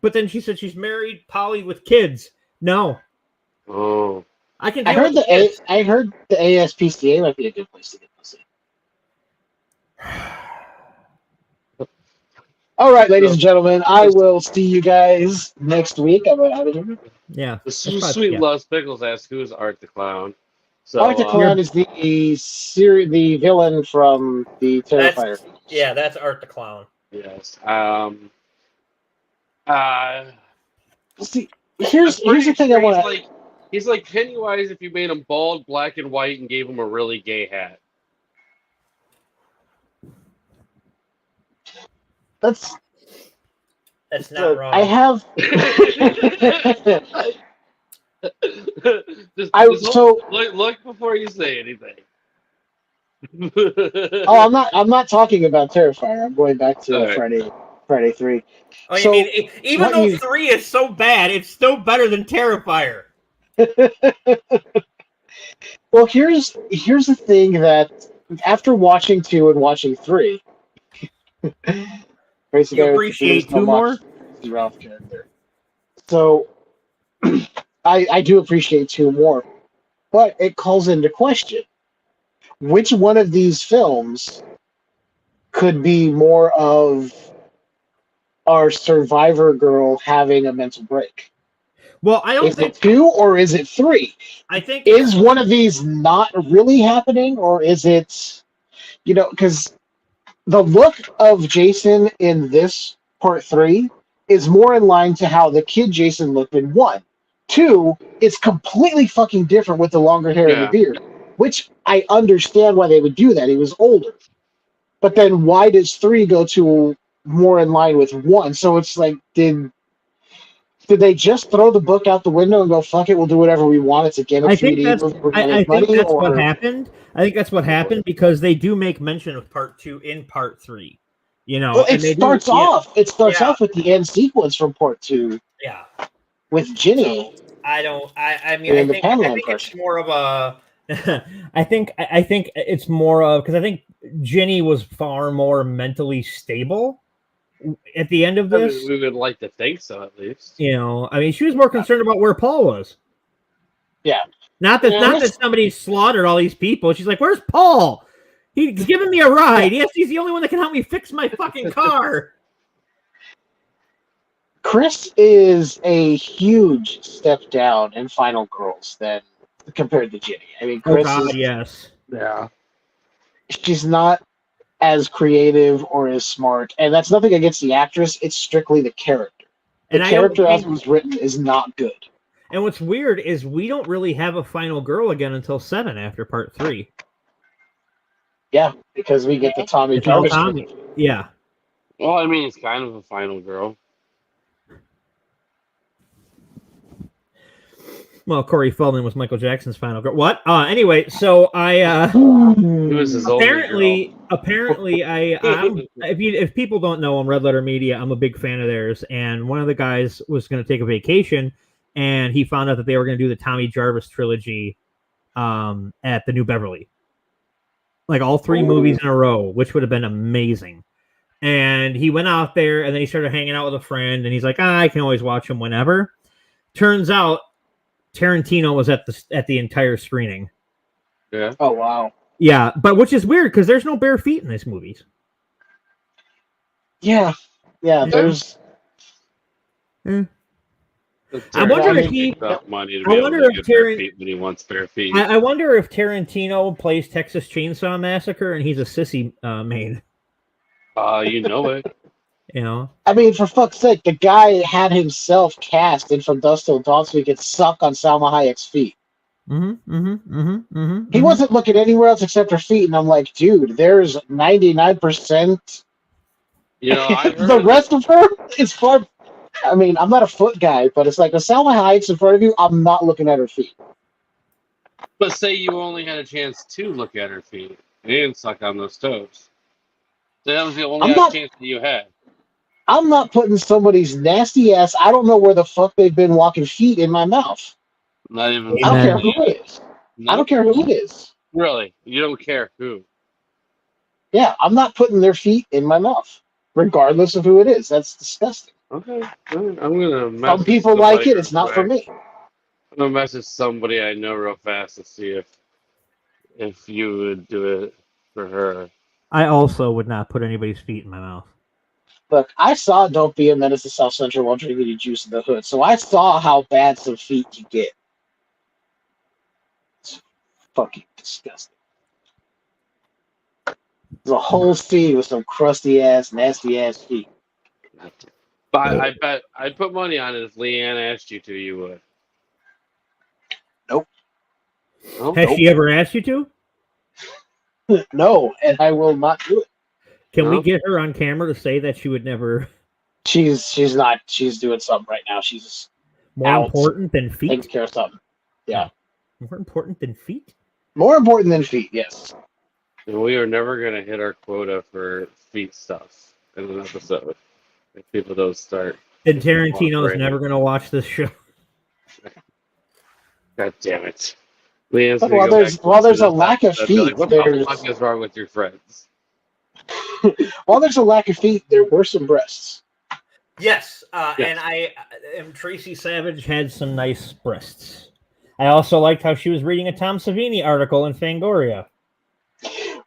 Speaker 5: but then she said she's married, poly with kids. No.
Speaker 3: Oh.
Speaker 5: I can.
Speaker 4: I heard the ASPCA might be a good place to get pussy. All right, ladies and gentlemen, I will see you guys next week.
Speaker 5: Yeah.
Speaker 3: The Sweet Loves Pickles asks, who's Art the Clown? So,
Speaker 4: Art the Clown is the villain from the Terrifier.
Speaker 5: That's Art the Clown.
Speaker 3: Yes.
Speaker 4: See, here's the thing I want to.
Speaker 3: He's like Pennywise if you made him bald, black, and white, and gave him a really gay hat.
Speaker 5: That's not wrong.
Speaker 4: I have.
Speaker 3: Look before you say anything.
Speaker 4: I'm not talking about Terrifier. I'm going back to Friday 3.
Speaker 5: Oh, you mean even though 3 is so bad, it's still better than Terrifier.
Speaker 4: Well, here's the thing that after watching 2 and watching 3,
Speaker 5: you appreciate 2 more.
Speaker 4: Ralph character. So I do appreciate 2 more, but it calls into question which one of these films could be more of our survivor girl having a mental break.
Speaker 5: Well, I don't think
Speaker 4: it 2 or is it 3?
Speaker 5: I think
Speaker 4: is one of these not really happening, or is it, because the look of Jason in this part 3 is more in line to how the kid Jason looked in 1. 2, it's completely fucking different with the longer hair and the beard, which I understand why they would do that. He was older. But then why does 3 go to more in line with 1? So it's like, did they just throw the book out the window and go, fuck it, we'll do whatever we want? It's a gimmick.
Speaker 5: I think that's what happened. I think that's what happened because they do make mention of part 2 in part 3.
Speaker 4: Well, it starts off with the end sequence from part 2.
Speaker 5: Yeah.
Speaker 4: With Ginny.
Speaker 5: So, I think it's more of a I think it's more of because I think Ginny was far more mentally stable at the end of this.
Speaker 3: We would like to think so, at least.
Speaker 5: She was more concerned about where Paul was.
Speaker 4: Yeah.
Speaker 5: Not that somebody slaughtered all these people. She's like, "Where's Paul? He's giving me a ride. Yes, he's the only one that can help me fix my fucking car."
Speaker 4: Chris is a huge step down in Final Girls than compared to Ginny. I mean, Chris
Speaker 5: yes.
Speaker 3: Yeah.
Speaker 4: She's not as creative or as smart, and that's nothing against the actress. It's strictly the character. The character as it was written is not good.
Speaker 5: And what's weird is we don't really have a final girl again until 7 after part 3.
Speaker 4: Yeah, because we get the Tommy Jarvis.
Speaker 5: Yeah.
Speaker 3: Well, I mean, it's kind of a final girl.
Speaker 5: Well, Corey Feldman was Michael Jackson's final girl. What? Anyway, so I
Speaker 3: he was his
Speaker 5: apparently if people don't know, I'm Red Letter Media. I'm a big fan of theirs, and one of the guys was going to take a vacation, and he found out that they were going to do the Tommy Jarvis trilogy at the New Beverly, like all 3 movies in a row, which would have been amazing. And he went out there, and then he started hanging out with a friend, and he's like, I can always watch him whenever. Turns out Tarantino was at the entire screening.
Speaker 3: Yeah.
Speaker 4: Oh wow.
Speaker 5: Yeah, but which is weird because there's no bare feet in these movies.
Speaker 4: Yeah, there's.
Speaker 5: I
Speaker 3: Tarantino
Speaker 5: wonder
Speaker 4: if
Speaker 3: needs
Speaker 5: he.
Speaker 3: enough money to
Speaker 5: I
Speaker 3: be able
Speaker 5: wonder
Speaker 3: to
Speaker 5: if
Speaker 3: get bare
Speaker 5: Taran-
Speaker 3: feet when he wants bare feet.
Speaker 5: I wonder if Tarantino plays Texas Chainsaw Massacre and he's a sissy main.
Speaker 3: You know it.
Speaker 5: You know.
Speaker 4: I mean, for fuck's sake, the guy had himself cast in From Dusk Till Dawn so he could suck on Salma Hayek's feet. He wasn't looking anywhere else except her feet, and I'm like, dude, there's 99%.
Speaker 3: You know, I heard
Speaker 4: The rest of her is far. I mean, I'm not a foot guy, but it's like if Salma Hayek's in front of you, I'm not looking at her feet.
Speaker 3: But say you only had a chance to look at her feet and suck on those toes. So that was the only chance that you had.
Speaker 4: I'm not putting somebody's nasty ass. I don't know where the fuck they've been walking feet in my mouth.
Speaker 3: Not even.
Speaker 4: I don't care who it is. I don't care who it is.
Speaker 3: Really, you don't care who.
Speaker 4: Yeah, I'm not putting their feet in my mouth, regardless of who it is. That's disgusting.
Speaker 3: Okay, I'm gonna.
Speaker 4: Some people like it. It's not for me.
Speaker 3: I'm gonna message somebody I know real fast to see if you would do it for her.
Speaker 5: I also would not put anybody's feet in my mouth.
Speaker 4: Look, I saw Don't Be a Menace to South Central while drinking your juice in the hood, so I saw how bad some feet can get. It's fucking disgusting. There's a whole scene with some crusty ass, nasty ass feet.
Speaker 3: But I bet I'd put money on it if Leanne asked you to. You would.
Speaker 4: Nope.
Speaker 3: Oh,
Speaker 5: Has she ever asked you to?
Speaker 4: No, and I will not do it.
Speaker 5: Can we
Speaker 3: No?
Speaker 5: get her on camera to say that she would never?
Speaker 4: She's not. She's doing something right now. She's
Speaker 5: More
Speaker 4: Out.
Speaker 5: important than
Speaker 4: taking
Speaker 5: feet?
Speaker 4: care of something. Yeah.
Speaker 5: More important than feet?
Speaker 4: More important than feet, yes.
Speaker 3: We are never gonna hit our quota for feet stuff in an episode. If people don't start.
Speaker 5: And Tarantino's
Speaker 3: Right.
Speaker 5: never going to watch this show.
Speaker 3: God damn it. Leanne's
Speaker 4: But
Speaker 3: gonna
Speaker 4: while
Speaker 3: go
Speaker 4: there's-
Speaker 3: back to
Speaker 4: while there's a
Speaker 3: this
Speaker 4: lack of
Speaker 3: episode and be
Speaker 4: feet,
Speaker 3: what the
Speaker 4: there's-
Speaker 3: fuck is wrong with your friends?
Speaker 4: While there's a lack of feet, there were some breasts.
Speaker 5: Yes,
Speaker 3: Yes.
Speaker 5: and Tracy Savage had some nice breasts. I also liked how she was reading a Tom Savini article in Fangoria.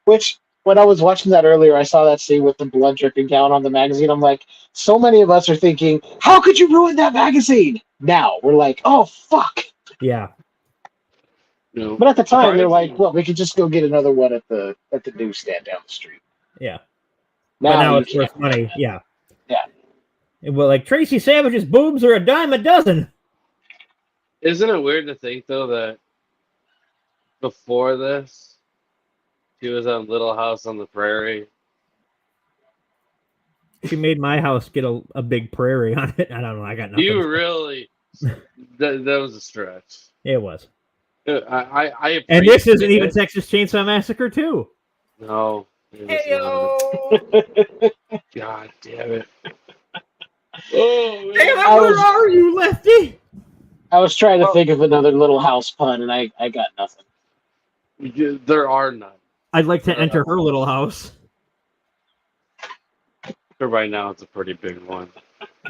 Speaker 4: Which, when I was watching that earlier, I saw that scene with the blood dripping down on the magazine. I'm like, so many of us are thinking, how could you ruin that magazine? Now we're like, oh fuck.
Speaker 5: Yeah,
Speaker 3: No.
Speaker 4: But at the time, they're like,
Speaker 3: Surprising.
Speaker 4: well, we could just go get another one at the newsstand down the street.
Speaker 5: yeah. But now
Speaker 4: you
Speaker 5: it's worth
Speaker 4: can't.
Speaker 5: money. Yeah.
Speaker 4: Yeah.
Speaker 5: Well, like Tracy Savage's boobs are a dime a dozen.
Speaker 3: Isn't it weird to think though that before this, she was on Little House on the Prairie?
Speaker 5: She made my house get a big prairie on it. I don't know. I got nothing.
Speaker 3: You really that was a stretch.
Speaker 5: It was.
Speaker 3: I
Speaker 5: And this isn't
Speaker 3: appreciate
Speaker 5: even
Speaker 3: it.
Speaker 5: Texas Chainsaw Massacre 2.
Speaker 3: No. it is
Speaker 5: Heyo!
Speaker 3: not. God damn it. Oh,
Speaker 5: Damn
Speaker 3: man.
Speaker 5: it, where are you, Lefty?
Speaker 4: I was trying to think of another Little House pun, and I got nothing.
Speaker 3: There are none.
Speaker 5: I'd like to enter her little house.
Speaker 3: But right now, it's a pretty big one.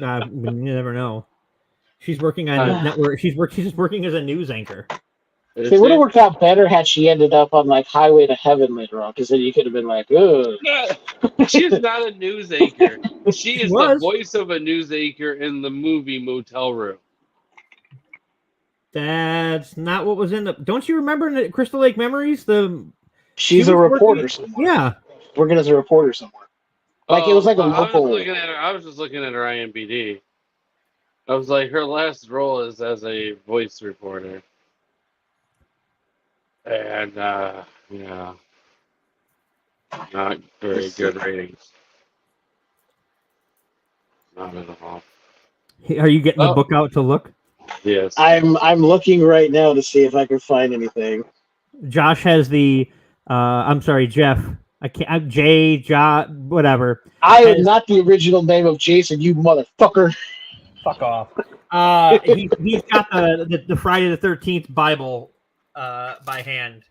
Speaker 5: You never know. She's working on a network. She's working as a news anchor.
Speaker 3: Is
Speaker 4: It would have
Speaker 3: it?
Speaker 4: worked out better had she ended up on like Highway to Heaven later on, because then you could have been like, ugh.
Speaker 3: She's not a news anchor. She is the
Speaker 5: was.
Speaker 3: voice of a news anchor in the movie Motel Room.
Speaker 5: That's not what was in the. Don't you remember in the Crystal Lake Memories?
Speaker 4: She's
Speaker 5: She
Speaker 4: a
Speaker 5: was
Speaker 4: reporter
Speaker 5: working-
Speaker 4: somewhere.
Speaker 5: Yeah.
Speaker 4: Working as a reporter somewhere. Like it was like a local.
Speaker 3: I was just looking at her IMDb. I was like, her last role is as a voice reporter. And, yeah. Not very good ratings. Not at all.
Speaker 5: Are you getting the
Speaker 3: Oh.
Speaker 5: book out to look?
Speaker 3: Yes.
Speaker 4: I'm looking right now to see if I can find anything.
Speaker 5: Josh has the. I'm sorry, Jeff. I can't. I'm Jay. Whatever.
Speaker 4: I am not the original name of Jason, you motherfucker.
Speaker 5: Fuck off. He's got the Friday the 13th Bible by hand.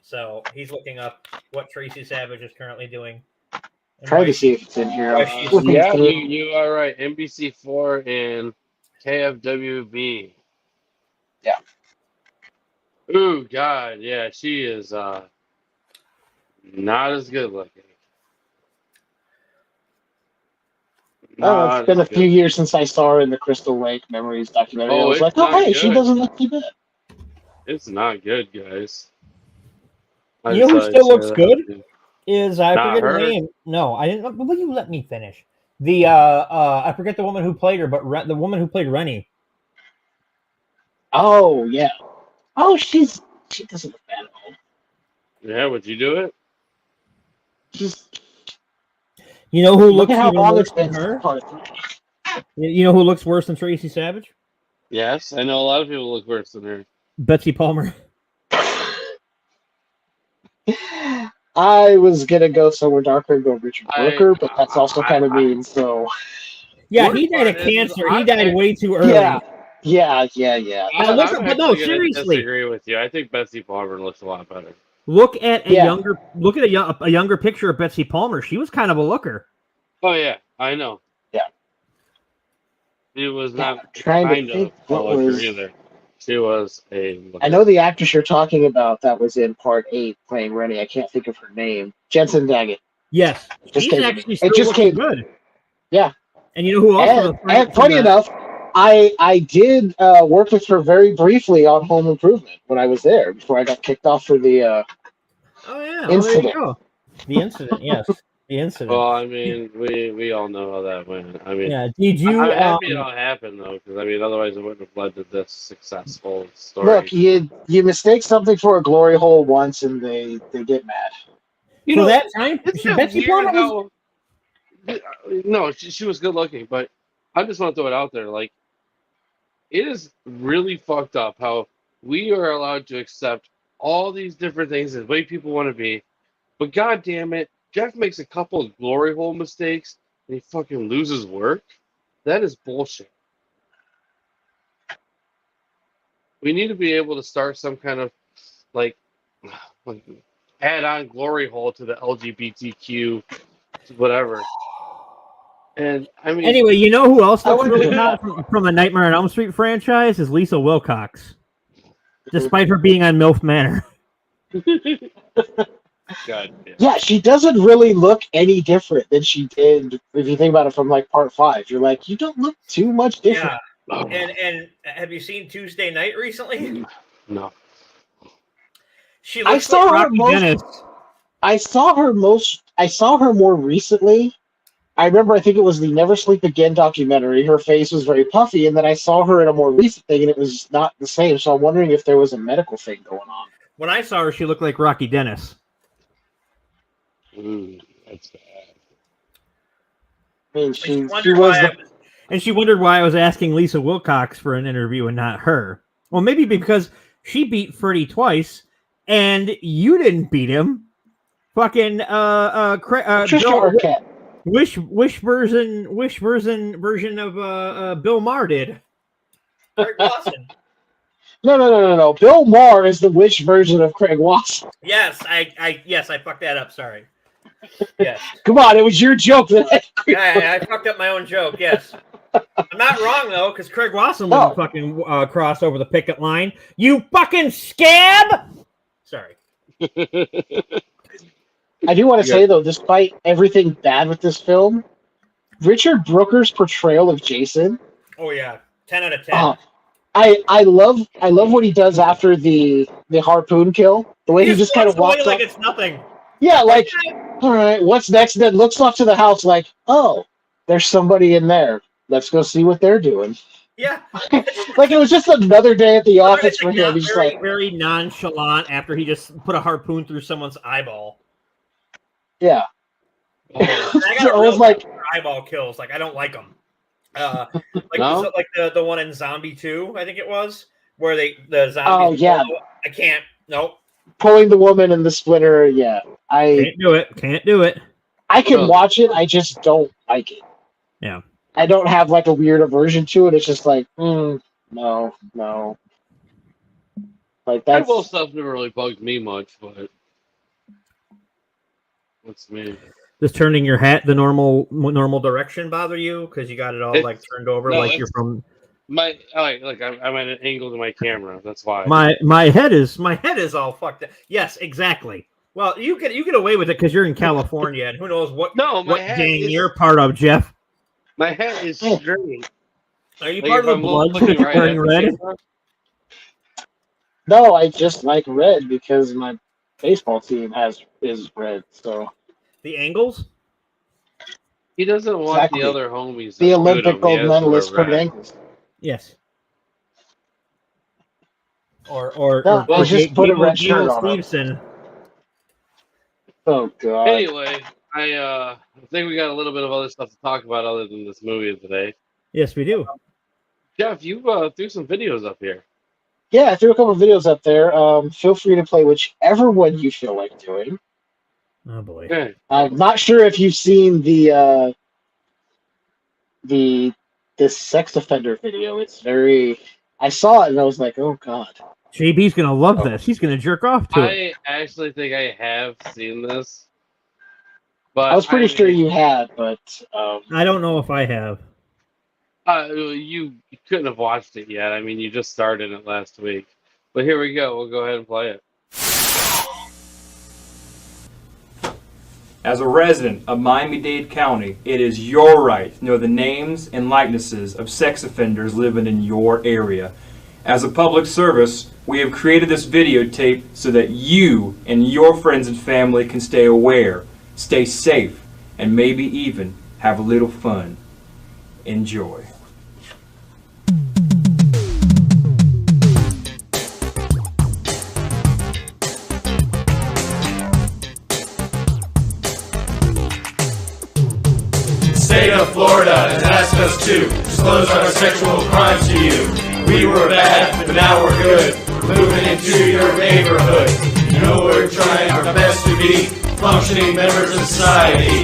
Speaker 5: So he's looking up what Tracy Savage is currently doing. And
Speaker 4: Trying to
Speaker 5: right-
Speaker 4: see if it's in here.
Speaker 5: Why
Speaker 4: I'm
Speaker 5: she's-
Speaker 4: looking
Speaker 3: Yeah,
Speaker 4: through.
Speaker 3: you are right. NBC4 and KFWB.
Speaker 4: Yeah.
Speaker 3: Ooh, God, yeah, she is not as good looking.
Speaker 4: Oh, it's been a few years since I saw her in the Crystal Lake Memories documentary. I was
Speaker 3: it's
Speaker 4: like, oh,
Speaker 3: not
Speaker 4: hey, she
Speaker 3: good.
Speaker 4: doesn't look too bad.
Speaker 3: It's not good, guys.
Speaker 5: You know who still looks good? Is I
Speaker 3: Not
Speaker 5: forget her
Speaker 3: her.
Speaker 5: name. No, I didn't. Will you let me finish? The I forget the woman who played her, but the woman who played Rennie.
Speaker 4: Oh, yeah. Oh, she doesn't look bad at all.
Speaker 3: Yeah, would you do it?
Speaker 4: She's,
Speaker 5: You know who
Speaker 4: look
Speaker 5: looks
Speaker 4: at how
Speaker 5: even
Speaker 4: long
Speaker 5: worse
Speaker 4: it's
Speaker 5: than
Speaker 4: been
Speaker 5: her?
Speaker 4: since part 3.
Speaker 5: You know who looks worse than Tracy Savage?
Speaker 3: Yes, I know a lot of people look worse than her.
Speaker 5: Betsy Palmer.
Speaker 4: I was gonna go somewhere darker and go Richard Brooker, but that's also kind of mean. So
Speaker 5: Yeah,
Speaker 3: Worst
Speaker 5: he died of
Speaker 3: part is
Speaker 5: cancer. He
Speaker 3: I'm
Speaker 5: died way too early.
Speaker 4: yeah.
Speaker 5: Now look
Speaker 3: I'm
Speaker 5: at- but no,
Speaker 3: actually gonna
Speaker 5: seriously.
Speaker 3: disagree with you. I think Betsy Palmer looks a lot better.
Speaker 5: Look at a
Speaker 4: Yeah.
Speaker 5: younger picture of Betsy Palmer. She was kind of a looker.
Speaker 3: Oh yeah, I know.
Speaker 4: Yeah.
Speaker 3: She was
Speaker 4: I'm
Speaker 3: not
Speaker 4: trying
Speaker 3: kind
Speaker 4: to think
Speaker 3: of a
Speaker 4: what
Speaker 3: looker
Speaker 4: was.
Speaker 3: either. She was a looker.
Speaker 4: I know the actress you're talking about that was in part 8 playing Rennie. I can't think of her name. Jensen Daggett.
Speaker 5: Yes,
Speaker 4: Just
Speaker 5: she's
Speaker 4: came to
Speaker 5: actually
Speaker 4: me.
Speaker 5: still
Speaker 4: It just
Speaker 5: looking
Speaker 4: came-
Speaker 5: good.
Speaker 4: Yeah.
Speaker 5: And you know who also?
Speaker 4: And funny enough, I did work with her very briefly on Home Improvement when I was there before I got kicked off for the
Speaker 5: Oh yeah, well, there you
Speaker 4: incident.
Speaker 5: go. The incident, yes, the incident.
Speaker 3: Well, I mean, we all know how that went. I mean,
Speaker 5: Yeah. Did you?
Speaker 3: I'm happy it all happened though, because I mean, otherwise it wouldn't have led to this successful story.
Speaker 4: Look, you mistake something for a glory hole once, and they get mad.
Speaker 3: you
Speaker 5: for
Speaker 3: know,
Speaker 5: that time,
Speaker 3: isn't it
Speaker 5: Betsy
Speaker 3: weird
Speaker 5: Palmer was.
Speaker 3: no, she was good looking, but I just want to throw it out there. Like, it is really fucked up how we are allowed to accept all these different things the way people want to be, but god damn it, Jeff makes a couple of glory hole mistakes and he fucking loses work. That is bullshit. We need to be able to start some kind of like add-on glory hole to the LGBTQ whatever. And I mean,
Speaker 5: Anyway, you know who else
Speaker 4: I
Speaker 5: looks
Speaker 4: would-
Speaker 5: really hot from the Nightmare on Elm Street franchise is Lisa Wilcox, despite her being on MILF Manor.
Speaker 3: god damn.
Speaker 4: Yeah, she doesn't really look any different than she did if you think about it from like part 5. You're like, you don't look too much different.
Speaker 3: Oh,
Speaker 5: And have you seen Tuesday Night recently?
Speaker 3: no.
Speaker 5: She
Speaker 4: I
Speaker 5: looks
Speaker 4: saw
Speaker 5: like
Speaker 4: her
Speaker 5: Rocky
Speaker 4: most-
Speaker 5: Dennis.
Speaker 4: I saw her more recently. I remember, I think it was the Never Sleep Again documentary. Her face was very puffy, and then I saw her in a more recent thing, and it was not the same. So I'm wondering if there was a medical thing going on.
Speaker 5: When I saw her, she looked like Rocky Dennis.
Speaker 3: That's bad.
Speaker 4: I mean,
Speaker 5: And
Speaker 4: she was
Speaker 5: she wondered why I was asking Lisa Wilcox for an interview and not her. Well, maybe because she beat Freddie twice, and you didn't beat him. Fucking
Speaker 4: Patricia
Speaker 5: Bill,
Speaker 4: Arquette.
Speaker 5: wish version of Bill Maher did. Craig Wasson.
Speaker 4: No. Bill Maher is the Wish version of Craig Wasson.
Speaker 5: Yes, I fucked that up. Sorry. Yes.
Speaker 4: Come on, it was your joke that
Speaker 5: Yeah, I fucked up my own joke. Yes. I'm not wrong though, because Craig Wasson wouldn't fucking cross over the picket line. You fucking scab! Sorry.
Speaker 4: I do want to say though, despite everything bad with this film, Richard Brooker's portrayal of Jason.
Speaker 5: Oh yeah, 10 out of 10.
Speaker 4: I love what he does after the harpoon kill. The way he just kind of walks
Speaker 5: away like
Speaker 4: up.
Speaker 5: it's nothing.
Speaker 4: Yeah, like, all right, what's next? And then looks off to the house like, oh, there's somebody in there. Let's go see what they're doing.
Speaker 5: Yeah.
Speaker 4: Like it was just another day at the office for him. He's just
Speaker 5: very,
Speaker 4: like,
Speaker 5: very nonchalant after he just put a harpoon through someone's eyeball.
Speaker 4: yeah.
Speaker 5: I got
Speaker 4: I was like,
Speaker 5: eyeball kills. Like I don't like them.
Speaker 3: No?
Speaker 5: Like the one in Zombie 2, I think it was, where the zombies.
Speaker 4: Oh, yeah.
Speaker 5: I can't. Nope.
Speaker 4: pulling the woman in the splinter. Yeah,
Speaker 5: Can't do it. Can't do it.
Speaker 4: I can watch it. I just don't like it.
Speaker 5: Yeah.
Speaker 4: I don't have like a weird aversion to it. It's just like, no. Like
Speaker 3: That
Speaker 4: that's
Speaker 3: wolf stuff never really bugged me much, but what's me?
Speaker 5: Does turning your hat the normal direction bother you because you got it all like turned over like you're from
Speaker 3: My like I'm at an angle to my camera. That's why.
Speaker 5: my head is all fucked up. Yes, exactly. Well, you get away with it because you're in California and who knows what
Speaker 3: No, my
Speaker 5: what
Speaker 3: hat
Speaker 5: gang
Speaker 3: is-
Speaker 5: you're part of, Jeff.
Speaker 3: My hat is straight.
Speaker 5: Are you
Speaker 3: Like,
Speaker 5: part
Speaker 3: if
Speaker 5: of
Speaker 3: I'm
Speaker 5: the blood
Speaker 3: looking
Speaker 5: for
Speaker 3: right
Speaker 5: wearing
Speaker 3: at the
Speaker 5: red?
Speaker 3: camera,
Speaker 4: No, I just like red because my baseball team is red. So
Speaker 5: The angles?
Speaker 3: he doesn't want
Speaker 4: Exactly.
Speaker 3: the other homies to
Speaker 4: the
Speaker 3: boot
Speaker 4: Olympic
Speaker 3: him. He
Speaker 4: gold
Speaker 3: has to wear
Speaker 4: medalist Kurt
Speaker 3: red.
Speaker 4: Angle.
Speaker 5: Yes. Or
Speaker 4: No,
Speaker 3: well,
Speaker 4: just put a red shirt
Speaker 5: Gable
Speaker 4: on him.
Speaker 5: Stevenson.
Speaker 4: Oh god.
Speaker 3: Anyway, I think we got a little bit of other stuff to talk about other than this movie today.
Speaker 5: Yes, we do.
Speaker 3: Jeff, you threw some videos up here.
Speaker 4: Yeah, I threw a couple of videos up there. Feel free to play whichever one you feel like doing.
Speaker 5: Oh boy.
Speaker 3: Okay.
Speaker 4: I'm not sure if you've seen this sex offender video. It's very. I saw it and I was like, oh god.
Speaker 5: JB's gonna love this. He's gonna jerk off to it.
Speaker 3: I actually think I have seen this. But
Speaker 4: I was pretty sure you had, but
Speaker 5: I don't know if I have.
Speaker 3: you couldn't have watched it yet. I mean, you just started it last week. But here we go. We'll go ahead and play it.
Speaker 6: As a resident of Miami-Dade County, it is your right to know the names and likenesses of sex offenders living in your area. As a public service, we have created this videotape so that you and your friends and family can stay aware, stay safe, and maybe even have a little fun. Enjoy.
Speaker 7: State of Florida has asked us to disclose our sexual crimes to you. We were bad, but now we're good. We're moving into your neighborhood. You know we're trying our best to be functioning members of society.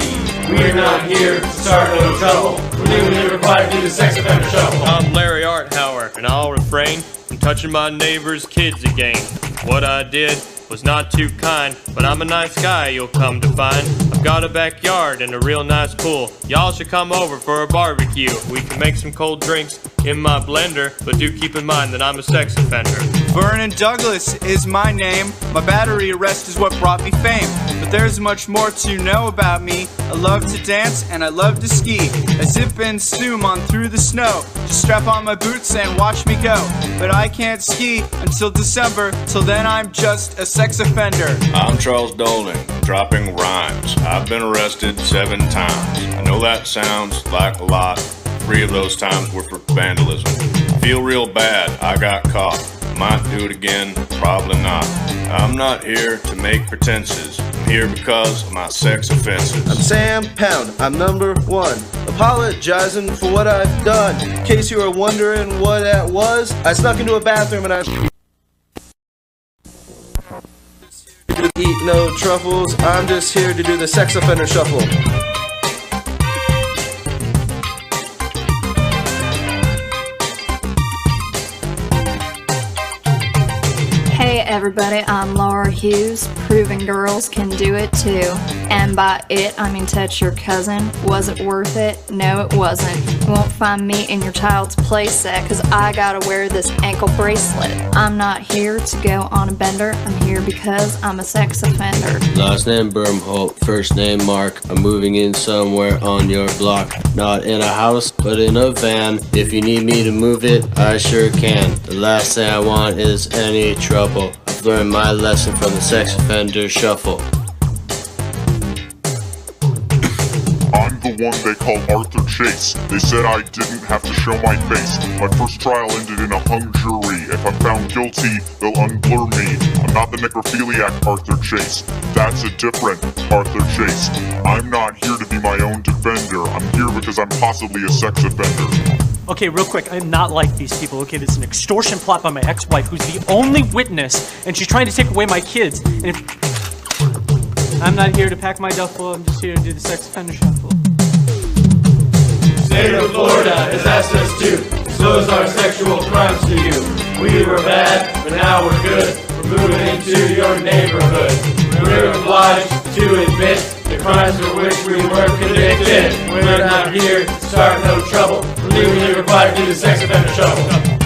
Speaker 7: We're not here to start no trouble. We're legally required to do the sex offender shuffle.
Speaker 8: I'm Larry Arthauer, and I'll refrain from touching my neighbor's kids again. What I did was not too kind, but I'm a nice guy, you'll come to find. I've got a backyard and a real nice pool. Y'all should come over for a barbecue. We can make some cold drinks in my blender, but do keep in mind that I'm a sex offender.
Speaker 9: Vernon Douglas is my name. My battery arrest is what brought me fame. But there's much more to know about me. I love to dance and I love to ski. I zip and zoom on through the snow. Just strap on my boots and watch me go. But I can't ski until December. Till then I'm just a sex offender.
Speaker 10: I'm Charles Dolan, dropping rhymes. I've been arrested 7 times. I know that sounds like a lot. 3 of those times were for vandalism. Feel real bad, I got caught. Might do it again, probably not. I'm not here to make pretenses. I'm here because of my sex offenses.
Speaker 11: I'm Sam Pound, I'm number 1. Apologizing for what I've done. In case you were wondering what that was, I snuck into a bathroom and I eat no truffles. I'm just here to do the sex offender shuffle.
Speaker 12: Hey everybody, I'm Laura Hughes, proving girls can do it too. And by it, I mean touch your cousin. Was it worth it? No, it wasn't. You won't find me in your child's playset, cause I gotta wear this ankle bracelet. I'm not here to go on a bender, I'm here because I'm a sex offender.
Speaker 13: Last name Bermholt, first name Mark. I'm moving in somewhere on your block. Not in a house, but in a van. If you need me to move it, I sure can. The last thing I want is any trouble. I've learned my lesson from the sex offender shuffle.
Speaker 14: I'm the one they call Arthur Chase. They said I didn't have to show my face. My first trial ended in a hung jury. If I'm found guilty, they'll unblur me. I'm not the necrophiliac Arthur Chase. That's a different Arthur Chase. I'm not here to be my own defender. I'm here because I'm possibly a sex offender.
Speaker 15: Okay, real quick, I'm not like these people. Okay, this is an extortion plot by my ex-wife, who's the only witness, and she's trying to take away my kids. And if I'm not here to pack my duffel, I'm just here to do the sex offender shuffle.
Speaker 7: State of Florida has asked us to disclose our sexual crimes to you. We were bad, but now we're good. We're moving into your neighborhood. We're obliged to admit the crimes for which we were convicted. We're not here to start no trouble. We're legally required to do the sex offender shuffle.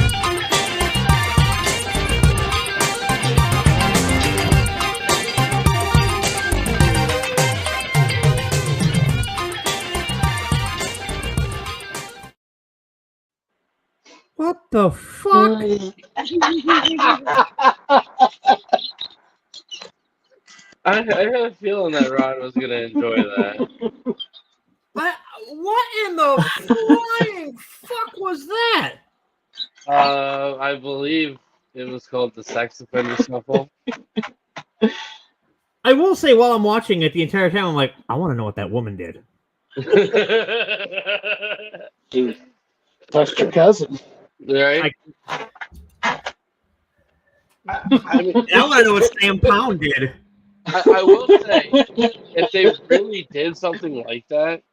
Speaker 5: What the fuck?
Speaker 3: I had a feeling that Ron was gonna enjoy that.
Speaker 5: What in the flying fuck was that?
Speaker 3: I believe it was called the Sex Offender Shuffle.
Speaker 5: I will say, while I'm watching it the entire time, I'm like, I want to know what that woman did.
Speaker 4: She touched your cousin.
Speaker 3: Right?
Speaker 5: I want to know what Sam Pound did.
Speaker 3: I will say, if they really did something like that,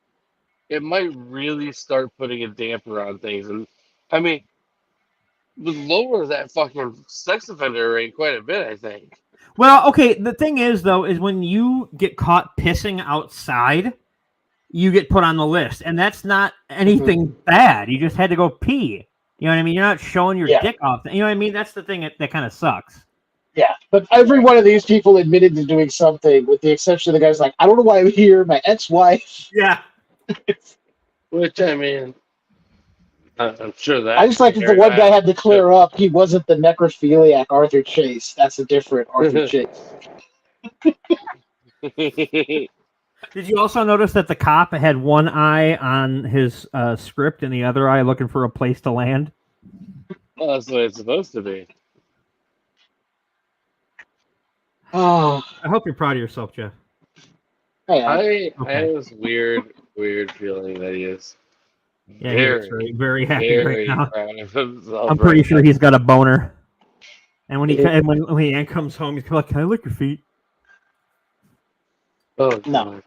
Speaker 3: it might really start putting a damper on things. And I mean, would lower that fucking sex offender rate quite a bit, I think.
Speaker 5: Well, okay, the thing is, though, is when you get caught pissing outside, you get put on the list. And that's not anything bad. You just had to go pee. You know what I mean? You're not showing your dick off. You know what I mean? That's the thing that kind of sucks.
Speaker 4: Yeah, but every one of these people admitted to doing something, with the exception of the guy's like, I don't know why I'm here, my ex-wife.
Speaker 5: Yeah.
Speaker 3: Which, I mean, I'm sure that...
Speaker 4: I just like that the one guy had to clear up he wasn't the necrophiliac Arthur Chase. That's a different Arthur Chase.
Speaker 5: Did you also notice that the cop had one eye on his script and the other eye looking for a place to land?
Speaker 3: Well, that's the way it's supposed to be.
Speaker 4: Oh,
Speaker 5: I hope you're proud of yourself, Jeff.
Speaker 3: I have this weird feeling that he is
Speaker 5: very happy right now.
Speaker 3: proud of himself
Speaker 5: I'm pretty
Speaker 3: right
Speaker 5: sure
Speaker 3: now.
Speaker 5: he's got a boner. And when when Ann comes home, he's like, "Can I lick your feet?"
Speaker 3: Oh
Speaker 4: no,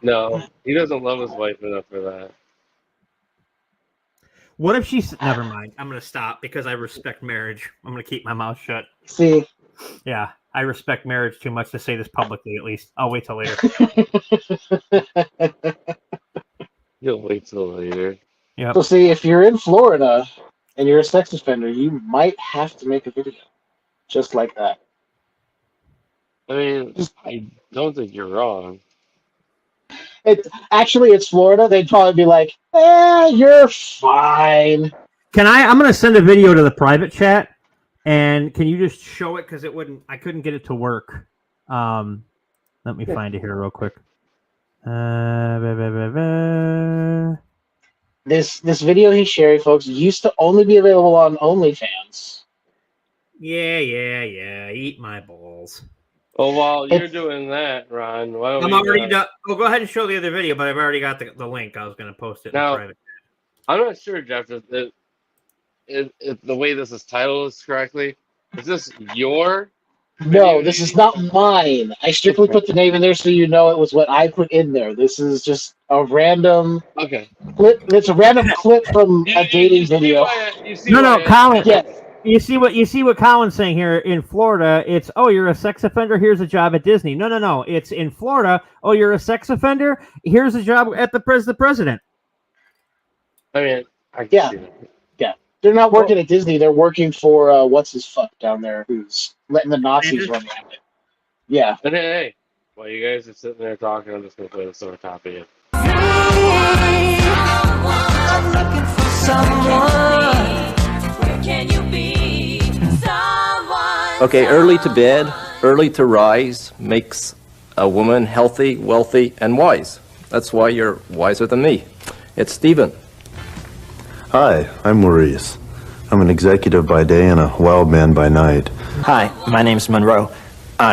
Speaker 3: no, he doesn't love his wife enough for that.
Speaker 5: What if she's? Never mind. I'm gonna stop because I respect marriage. I'm gonna keep my mouth shut.
Speaker 4: See.
Speaker 5: Yeah, I respect marriage too much to say this publicly. At least I'll wait till later.
Speaker 3: You'll wait till later.
Speaker 5: Yeah.
Speaker 4: So see, if you're in Florida and you're a sex offender, you might have to make a video just like that.
Speaker 3: I mean, I don't think you're wrong.
Speaker 4: It's Florida. They'd probably be like, you're fine.
Speaker 5: Can I? I'm gonna send a video to the private chat. And can you just show it? Because I couldn't get it to work. Let me find it here real quick.
Speaker 4: This video he's sharing, folks, used to only be available on OnlyFans.
Speaker 5: Yeah. Eat my balls.
Speaker 3: Well, while you're doing that, Ron, why don't
Speaker 5: I'm
Speaker 3: we,
Speaker 5: already done. Oh, go ahead and show the other video, but I've already got the link. I was going to post it in
Speaker 3: Now,
Speaker 5: private.
Speaker 3: I'm not sure, Jeff, if the way this is titled is correctly. Is this your?
Speaker 4: No, this is not mine. I strictly put the name in there so you know it was what I put in there. This is just a random clip. It's a random clip from a dating video.
Speaker 5: No, Colin.
Speaker 4: Yeah.
Speaker 5: You see what Colin's saying here in Florida? It's you're a sex offender. Here's a job at Disney. No. It's in Florida. Oh, you're a sex offender. Here's a job at the president.
Speaker 3: I mean,
Speaker 4: yeah. They're not working at Disney. They're working for what's his fuck down there, who's letting the Nazis run rampant. Yeah.
Speaker 3: And hey, while you guys are sitting there talking, I'm just gonna play this over top of you.
Speaker 7: I'm looking for someone. Where can you be? Someone.
Speaker 16: Okay, early to bed, early to rise makes a woman healthy, wealthy, and wise. That's why you're wiser than me. It's Stephen.
Speaker 17: Hi, I'm Maurice. I'm an executive by day and a wild man by night.
Speaker 18: Hi, my name's Monroe.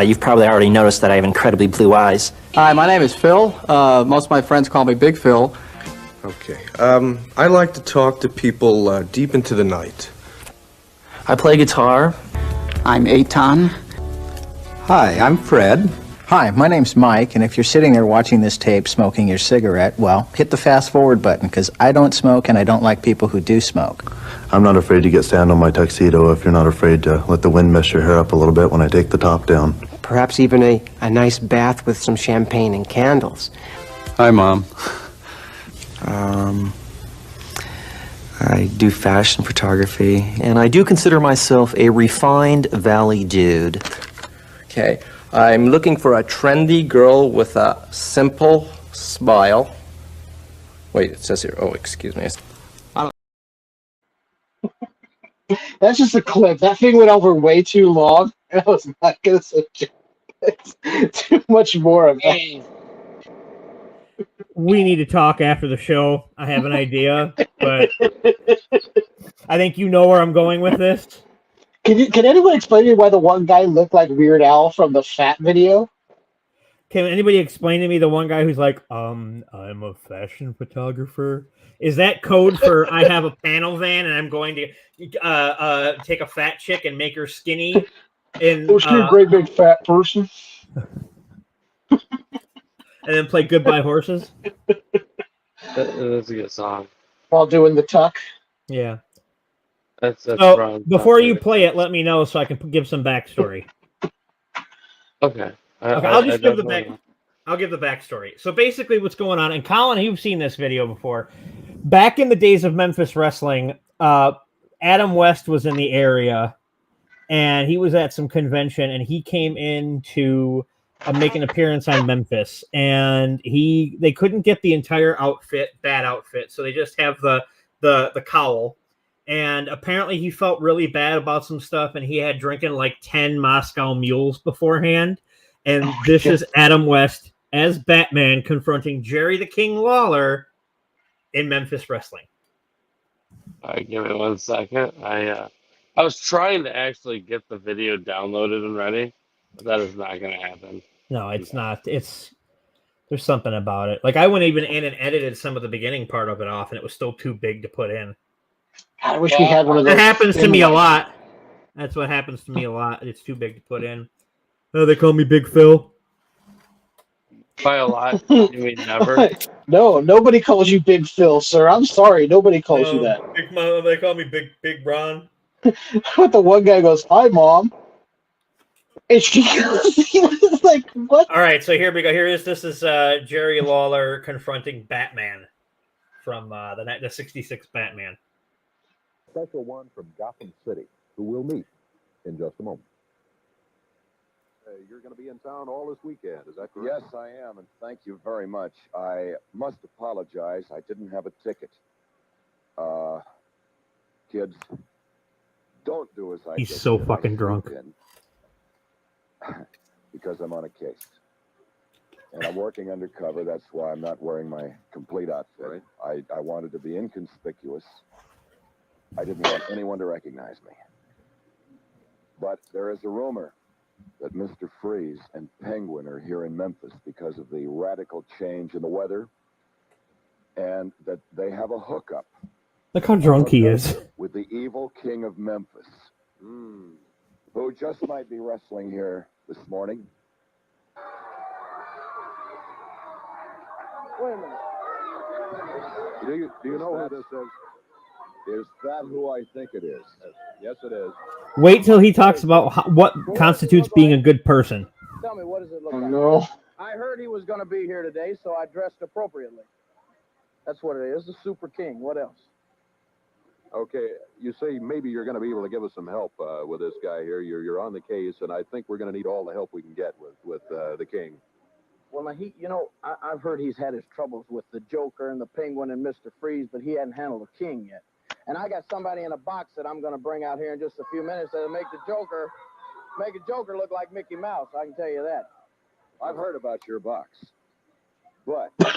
Speaker 18: You've probably already noticed that I have incredibly blue eyes.
Speaker 19: Hi, my name is Phil. Most of my friends call me Big Phil.
Speaker 20: Okay, I like to talk to people deep into the night.
Speaker 18: I play guitar.
Speaker 19: I'm Eitan.
Speaker 21: Hi, I'm Fred. Hi, my name's Mike, and if you're sitting there watching this tape smoking your cigarette, well, hit the fast forward button, because I don't smoke and I don't like people who do smoke.
Speaker 17: I'm not afraid to get sand on my tuxedo if you're not afraid to let the wind mess your hair up a little bit when I take the top down.
Speaker 22: Perhaps even a nice bath with some champagne and candles.
Speaker 21: Hi, Mom.
Speaker 18: I do fashion photography, and I do consider myself a refined valley dude.
Speaker 16: Okay, I'm looking for a trendy girl with a simple smile. Wait, it says here, oh, excuse me.
Speaker 4: That's just a clip. That thing went over way too long. I was not gonna say too much more of that.
Speaker 5: We need to talk after the show. I have an idea, but I think you know where I'm going with this.
Speaker 4: Can anyone explain to me why the one guy looked like Weird Al from the Fat video?
Speaker 5: Can anybody explain to me the one guy who's like, I'm a fashion photographer? Is that code for I have a panel van and I'm going to take a fat chick and make her skinny? And
Speaker 4: a great big fat person.
Speaker 5: And then play Goodbye Horses?
Speaker 3: That's a good song.
Speaker 4: While doing the tuck.
Speaker 5: Yeah.
Speaker 3: That's
Speaker 5: so
Speaker 3: wrong.
Speaker 5: Before you play it, let me know so I can give some backstory.
Speaker 3: Okay.
Speaker 5: I'll give the backstory. So basically, what's going on? And Colin, you've seen this video before. Back in the days of Memphis wrestling, Adam West was in the area, and he was at some convention, and he came in to make an appearance on Memphis, and they couldn't get the entire bad outfit, so they just have the cowl. And apparently, he felt really bad about some stuff, and he had drinking like 10 Moscow Mules beforehand. And this is Adam West as Batman confronting Jerry the King Lawler in Memphis wrestling.
Speaker 3: All right, give me 1 second. I was trying to actually get the video downloaded and ready, but that is not going to happen.
Speaker 5: No, it's not. There's something about it. Like I went even in and edited some of the beginning part of it off, and it was still too big to put in.
Speaker 4: I wish we had one of those.
Speaker 5: That happens to me a lot. That's what happens to me a lot. It's too big to put in. Oh, they call me Big Phil.
Speaker 3: By a lot, you mean never?
Speaker 4: No, nobody calls you Big Phil, sir. I'm sorry, nobody calls you that.
Speaker 5: Big Mom, they call me Big Ron.
Speaker 4: But the one guy goes, "Hi, Mom," and she was like, "What?"
Speaker 5: All right, so here we go. This is Jerry Lawler confronting Batman from the '66 Batman.
Speaker 1: Special one from Gotham City, who we'll meet in just a moment. You're going to be in town all this weekend, is that correct?
Speaker 2: Yes, I am, and thank you very much. I must apologize. I didn't have a ticket. Kids, don't do as I did.
Speaker 5: He's so fucking drunk.
Speaker 2: Because I'm on a case. And I'm working undercover. That's why I'm not wearing my complete outfit. Right. I wanted to be inconspicuous. I didn't want anyone to recognize me. But there is a rumor that Mr. Freeze and Penguin are here in Memphis because of the radical change in the weather, and that they have a hookup.
Speaker 5: Look how drunk he is.
Speaker 2: With the evil king of Memphis, who just might be wrestling here this morning. Wait a minute. Do you know who this is? Is that who I think it is? Yes, it is.
Speaker 5: Wait till he talks about what constitutes being a good person.
Speaker 23: Tell me, what does it look like?
Speaker 4: No.
Speaker 23: I heard he was going to be here today, so I dressed appropriately. That's what it is, the Super King. What else?
Speaker 1: Okay, you say maybe you're going to be able to give us some help with this guy here. You're on the case, and I think we're going to need all the help we can get with the King.
Speaker 23: Well, now, I've heard he's had his troubles with the Joker and the Penguin and Mr. Freeze, but he hadn't handled the King yet. And I got somebody in a box that I'm going to bring out here in just a few minutes that'll make a Joker look like Mickey Mouse. I can tell you that.
Speaker 2: I've heard about your box. But
Speaker 5: Wait.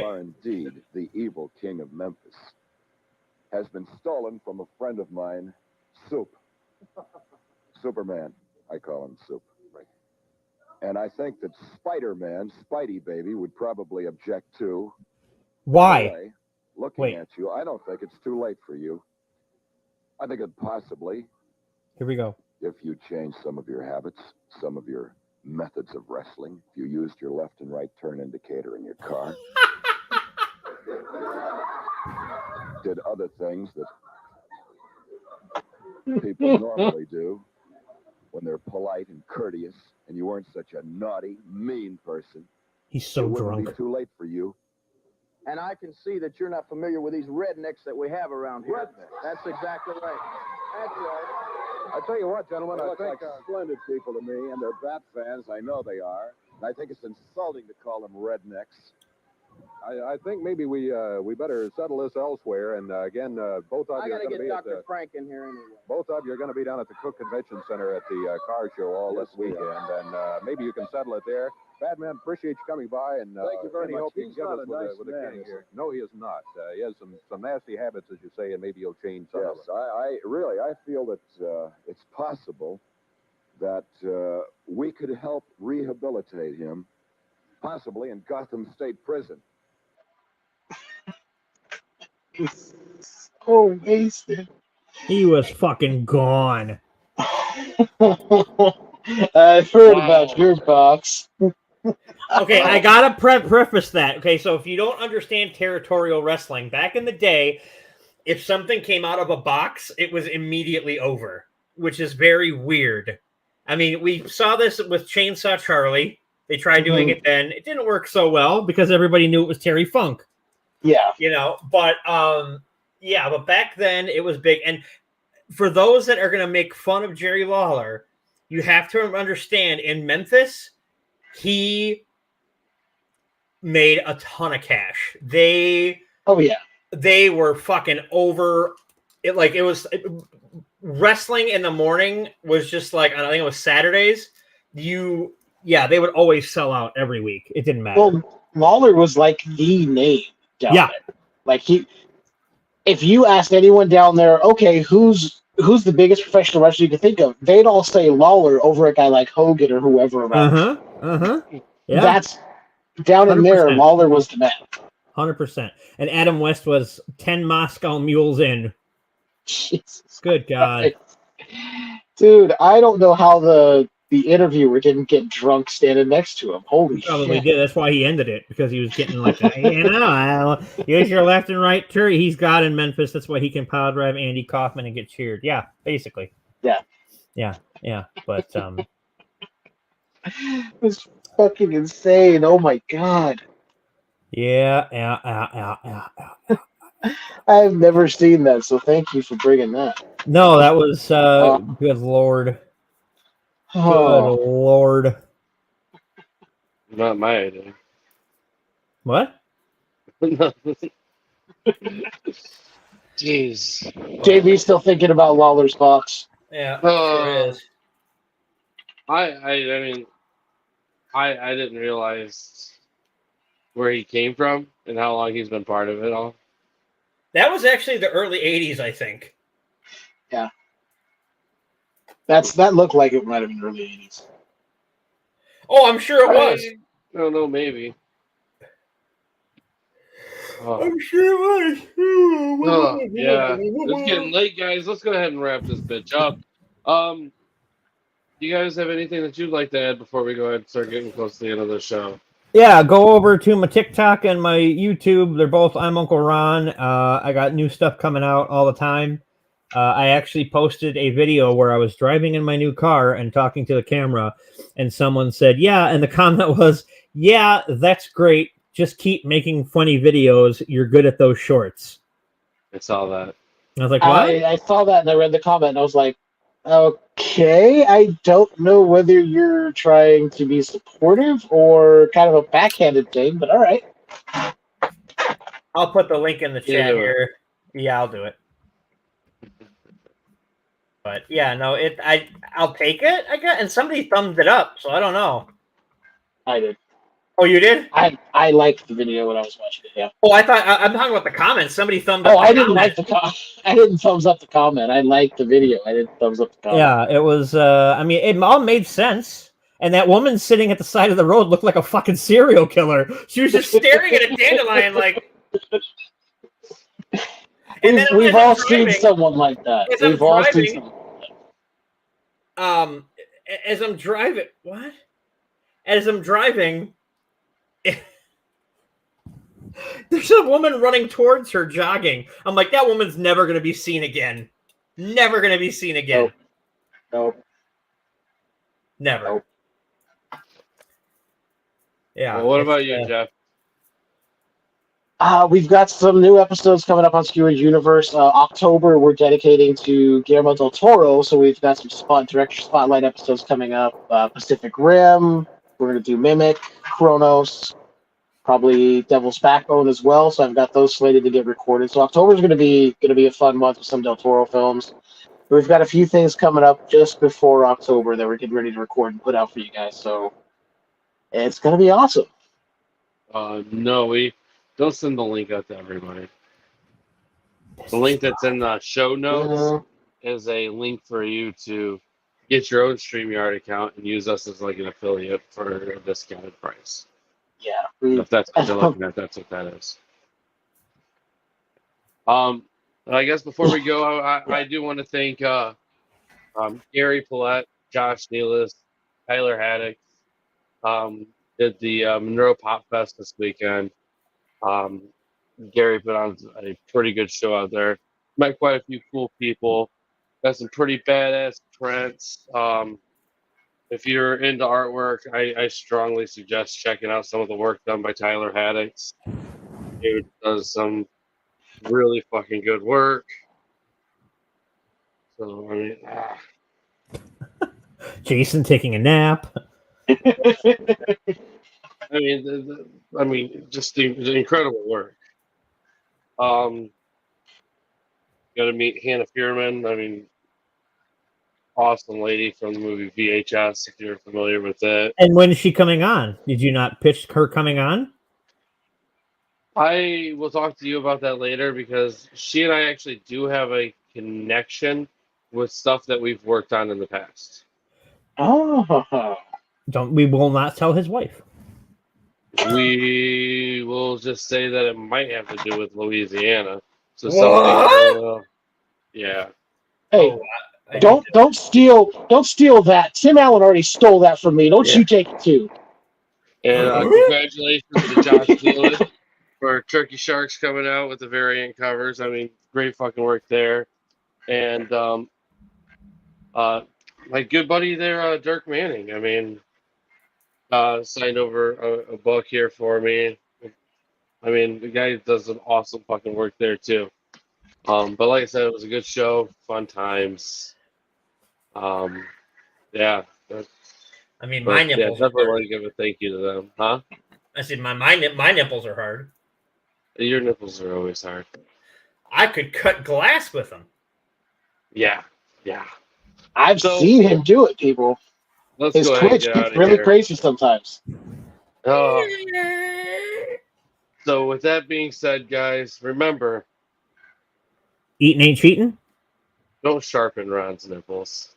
Speaker 2: you are indeed the evil king of Memphis. Has been stolen from a friend of mine, Soup. Superman, I call him Soup. Right. And I think that Spider-Man, Spidey Baby, would probably object too.
Speaker 5: Why?
Speaker 2: Anyway, looking at you, I don't think it's too late for you. I think it possibly,
Speaker 5: Here we go.
Speaker 2: if you change some of your habits, some of your methods of wrestling, if you used your left and right turn indicator in your car, did other things that people normally do when they're polite and courteous, and you weren't such a naughty, mean person.
Speaker 5: He's so
Speaker 2: it wouldn't
Speaker 5: drunk.
Speaker 2: be too late for you.
Speaker 23: And I can see that you're not familiar with these rednecks that we have around here.
Speaker 2: Rednecks?
Speaker 23: That's exactly right. That's right.
Speaker 2: I tell you what, gentlemen, I think splendid people to me, and they're Bat fans. I know they are. And I think it's insulting to call them rednecks.
Speaker 1: I think maybe we better settle this elsewhere. And again, both of
Speaker 23: I
Speaker 1: you are
Speaker 23: gotta
Speaker 1: going to
Speaker 23: get
Speaker 1: be at
Speaker 23: Dr. Frank in here anyway.
Speaker 1: both of you are going to be down at the Cook Convention Center at the car show all this weekend, and maybe you can settle it there. Badman, appreciate you coming by, and
Speaker 2: Thank you very
Speaker 1: any
Speaker 2: much.
Speaker 1: help you
Speaker 2: He's
Speaker 1: can give
Speaker 2: not
Speaker 1: us
Speaker 2: a
Speaker 1: with,
Speaker 2: nice
Speaker 1: with the
Speaker 2: man,
Speaker 1: king
Speaker 2: is
Speaker 1: here. No, he is not. He has some nasty habits, as you say, and maybe he'll change some of
Speaker 2: Yes,
Speaker 1: them.
Speaker 2: I feel that it's possible that we could help rehabilitate him, possibly in Gotham State Prison.
Speaker 4: So wasted.
Speaker 5: He was fucking gone.
Speaker 4: I've heard about your box.
Speaker 5: Okay, I gotta preface that. Okay, so if you don't understand territorial wrestling, back in the day, if something came out of a box, it was immediately over, which is very weird. I mean, we saw this with Chainsaw Charlie. They tried doing it then. It didn't work so well because everybody knew it was Terry Funk.
Speaker 4: Yeah.
Speaker 5: You know, but yeah, but back then it was big. And for those that are going to make fun of Jerry Lawler, you have to understand in Memphis, he made a ton of cash. They were fucking over it. Like it was wrestling in the morning was just like, I think it was Saturdays. They would always sell out every week. It didn't matter.
Speaker 4: Well, Lawler was like the name down there. Like if you asked anyone down there, okay, who's the biggest professional wrestler you can think of, they'd all say Lawler over a guy like Hogan or whoever around.
Speaker 5: Yeah.
Speaker 4: That's down in there.
Speaker 5: 100%.
Speaker 4: Lawler was the man.
Speaker 5: 100%. And Adam West was 10 Moscow mules in.
Speaker 4: Jesus
Speaker 5: Good God.
Speaker 4: Dude, I don't know how the interviewer didn't get drunk standing next to him. Holy
Speaker 5: Probably
Speaker 4: shit.
Speaker 5: did. That's why he ended it, because he was getting like, use your left and right turn. He's God in Memphis. That's why he can power drive Andy Kaufman and get cheered. Yeah, basically.
Speaker 4: Yeah.
Speaker 5: But
Speaker 4: it's fucking insane. Oh my God.
Speaker 5: Yeah.
Speaker 4: I've never seen that, so thank you for bringing that.
Speaker 5: No, that was good Lord.
Speaker 4: Oh.
Speaker 5: Good Lord.
Speaker 3: Not my idea.
Speaker 5: What?
Speaker 3: Jeez.
Speaker 4: JB's still thinking about Lawler's box.
Speaker 5: Yeah, sure is.
Speaker 3: I mean, I didn't realize where he came from and how long he's been part of it all.
Speaker 5: That was actually the early 80s, I think.
Speaker 4: Yeah. That looked like it might have been early 80s.
Speaker 5: Oh, I'm sure it was.
Speaker 3: I don't know, maybe. Oh.
Speaker 5: I'm sure it was.
Speaker 3: Yeah. It's getting late, guys. Let's go ahead and wrap this bitch up. Do you guys have anything that you'd like to add before we go ahead and start getting close to the end of the show?
Speaker 5: Yeah, go over to my TikTok and my YouTube. They're both I'm Uncle Ron. I got new stuff coming out all the time. I actually posted a video where I was driving in my new car and talking to the camera, and someone said, yeah, and the comment was, yeah, that's great. Just keep making funny videos. You're good at those shorts.
Speaker 3: I saw that.
Speaker 5: I was like, what?
Speaker 4: I saw that and I read the comment and I was like, okay, I don't know whether you're trying to be supportive or kind of a backhanded thing, but all right.
Speaker 5: I'll put the link in the chat here. Yeah, I'll do it. But yeah, no, I'll take it, I guess. And somebody thumbed it up, so I don't know.
Speaker 4: I did.
Speaker 5: Oh, you did?
Speaker 4: I liked the video when I was watching it. Yeah.
Speaker 5: Oh, I thought I'm talking about the comments. Somebody thumbed up.
Speaker 4: Oh, I didn't like the comment. I didn't thumbs up the comment. I liked the video. I didn't thumbs up the comment.
Speaker 5: Yeah, it was. I mean, it all made sense. And that woman sitting at the side of the road looked like a fucking serial killer. She was just staring at a dandelion like.
Speaker 4: We've all seen someone like that. We've all seen someone.
Speaker 5: As I'm driving, what? As I'm driving, there's a woman running towards her jogging. I'm like, that woman's never going to be seen again. Never going to be seen again.
Speaker 4: Nope.
Speaker 5: Never.
Speaker 4: Nope.
Speaker 3: Yeah. Well, what about you, Jeff?
Speaker 4: We've got some new episodes coming up on Skewered Universe. October, we're dedicating to Guillermo del Toro, so we've got some director spotlight episodes coming up. Pacific Rim, we're going to do Mimic, Chronos, probably Devil's Backbone as well. So I've got those slated to get recorded. So October is going to be a fun month with some Del Toro films. We've got a few things coming up just before October that we're getting ready to record and put out for you guys. So it's going to be awesome.
Speaker 3: No, we don't send the link out to everybody. The link that's in the show notes is a link for you to get your own StreamYard account and use us as like an affiliate for a discounted price.
Speaker 4: Yeah.
Speaker 3: If that's what you're looking at, that's what that is. I guess before we go, I do want to thank Gary Paulette, Josh Nealis, Tyler Haddock. Did the Monroe Pop Fest this weekend. Gary put on a pretty good show out there. Met quite a few cool people. Got some pretty badass prints. If you're into artwork, I strongly suggest checking out some of the work done by Tyler Haddock. Dude does some really fucking good work. So, I mean,
Speaker 5: Jason taking a nap.
Speaker 3: I mean, just the incredible work. Got to meet Hannah Fearman. I mean, awesome lady from the movie VHS, if you're familiar with it.
Speaker 5: And when is she coming on? Did you not pitch her coming on?
Speaker 3: I will talk to you about that later because she and I actually do have a connection with stuff that we've worked on in the past.
Speaker 4: Oh.
Speaker 5: We will not tell his wife.
Speaker 3: We will just say that it might have to do with Louisiana. So
Speaker 4: What?
Speaker 3: something, yeah.
Speaker 4: Hey, don't steal that. Tim Allen already stole that from me. Don't you take it too.
Speaker 3: And congratulations to Josh Nealis for Turkey Sharks coming out with the variant covers. I mean, great fucking work there. And my good buddy there, Dirk Manning. I mean, signed over a book here for me. I mean, the guy does some awesome fucking work there too. But like I said, it was a good show, fun times. Yeah.
Speaker 5: I mean, my nipples.
Speaker 3: Yeah, definitely want to give a thank you to them, huh?
Speaker 5: I said my nipples are hard.
Speaker 3: Your nipples are always hard.
Speaker 5: I could cut glass with them.
Speaker 3: Yeah.
Speaker 4: I've seen him do it, people. His
Speaker 3: go ahead and
Speaker 4: Twitch
Speaker 3: get out
Speaker 4: gets
Speaker 3: of
Speaker 4: really
Speaker 3: here.
Speaker 4: crazy sometimes.
Speaker 3: So with that being said, guys, remember,
Speaker 5: Eating ain't cheating.
Speaker 3: don't sharpen Ron's nipples.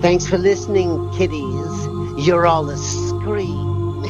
Speaker 6: Thanks for listening, kiddies. You're all a scream.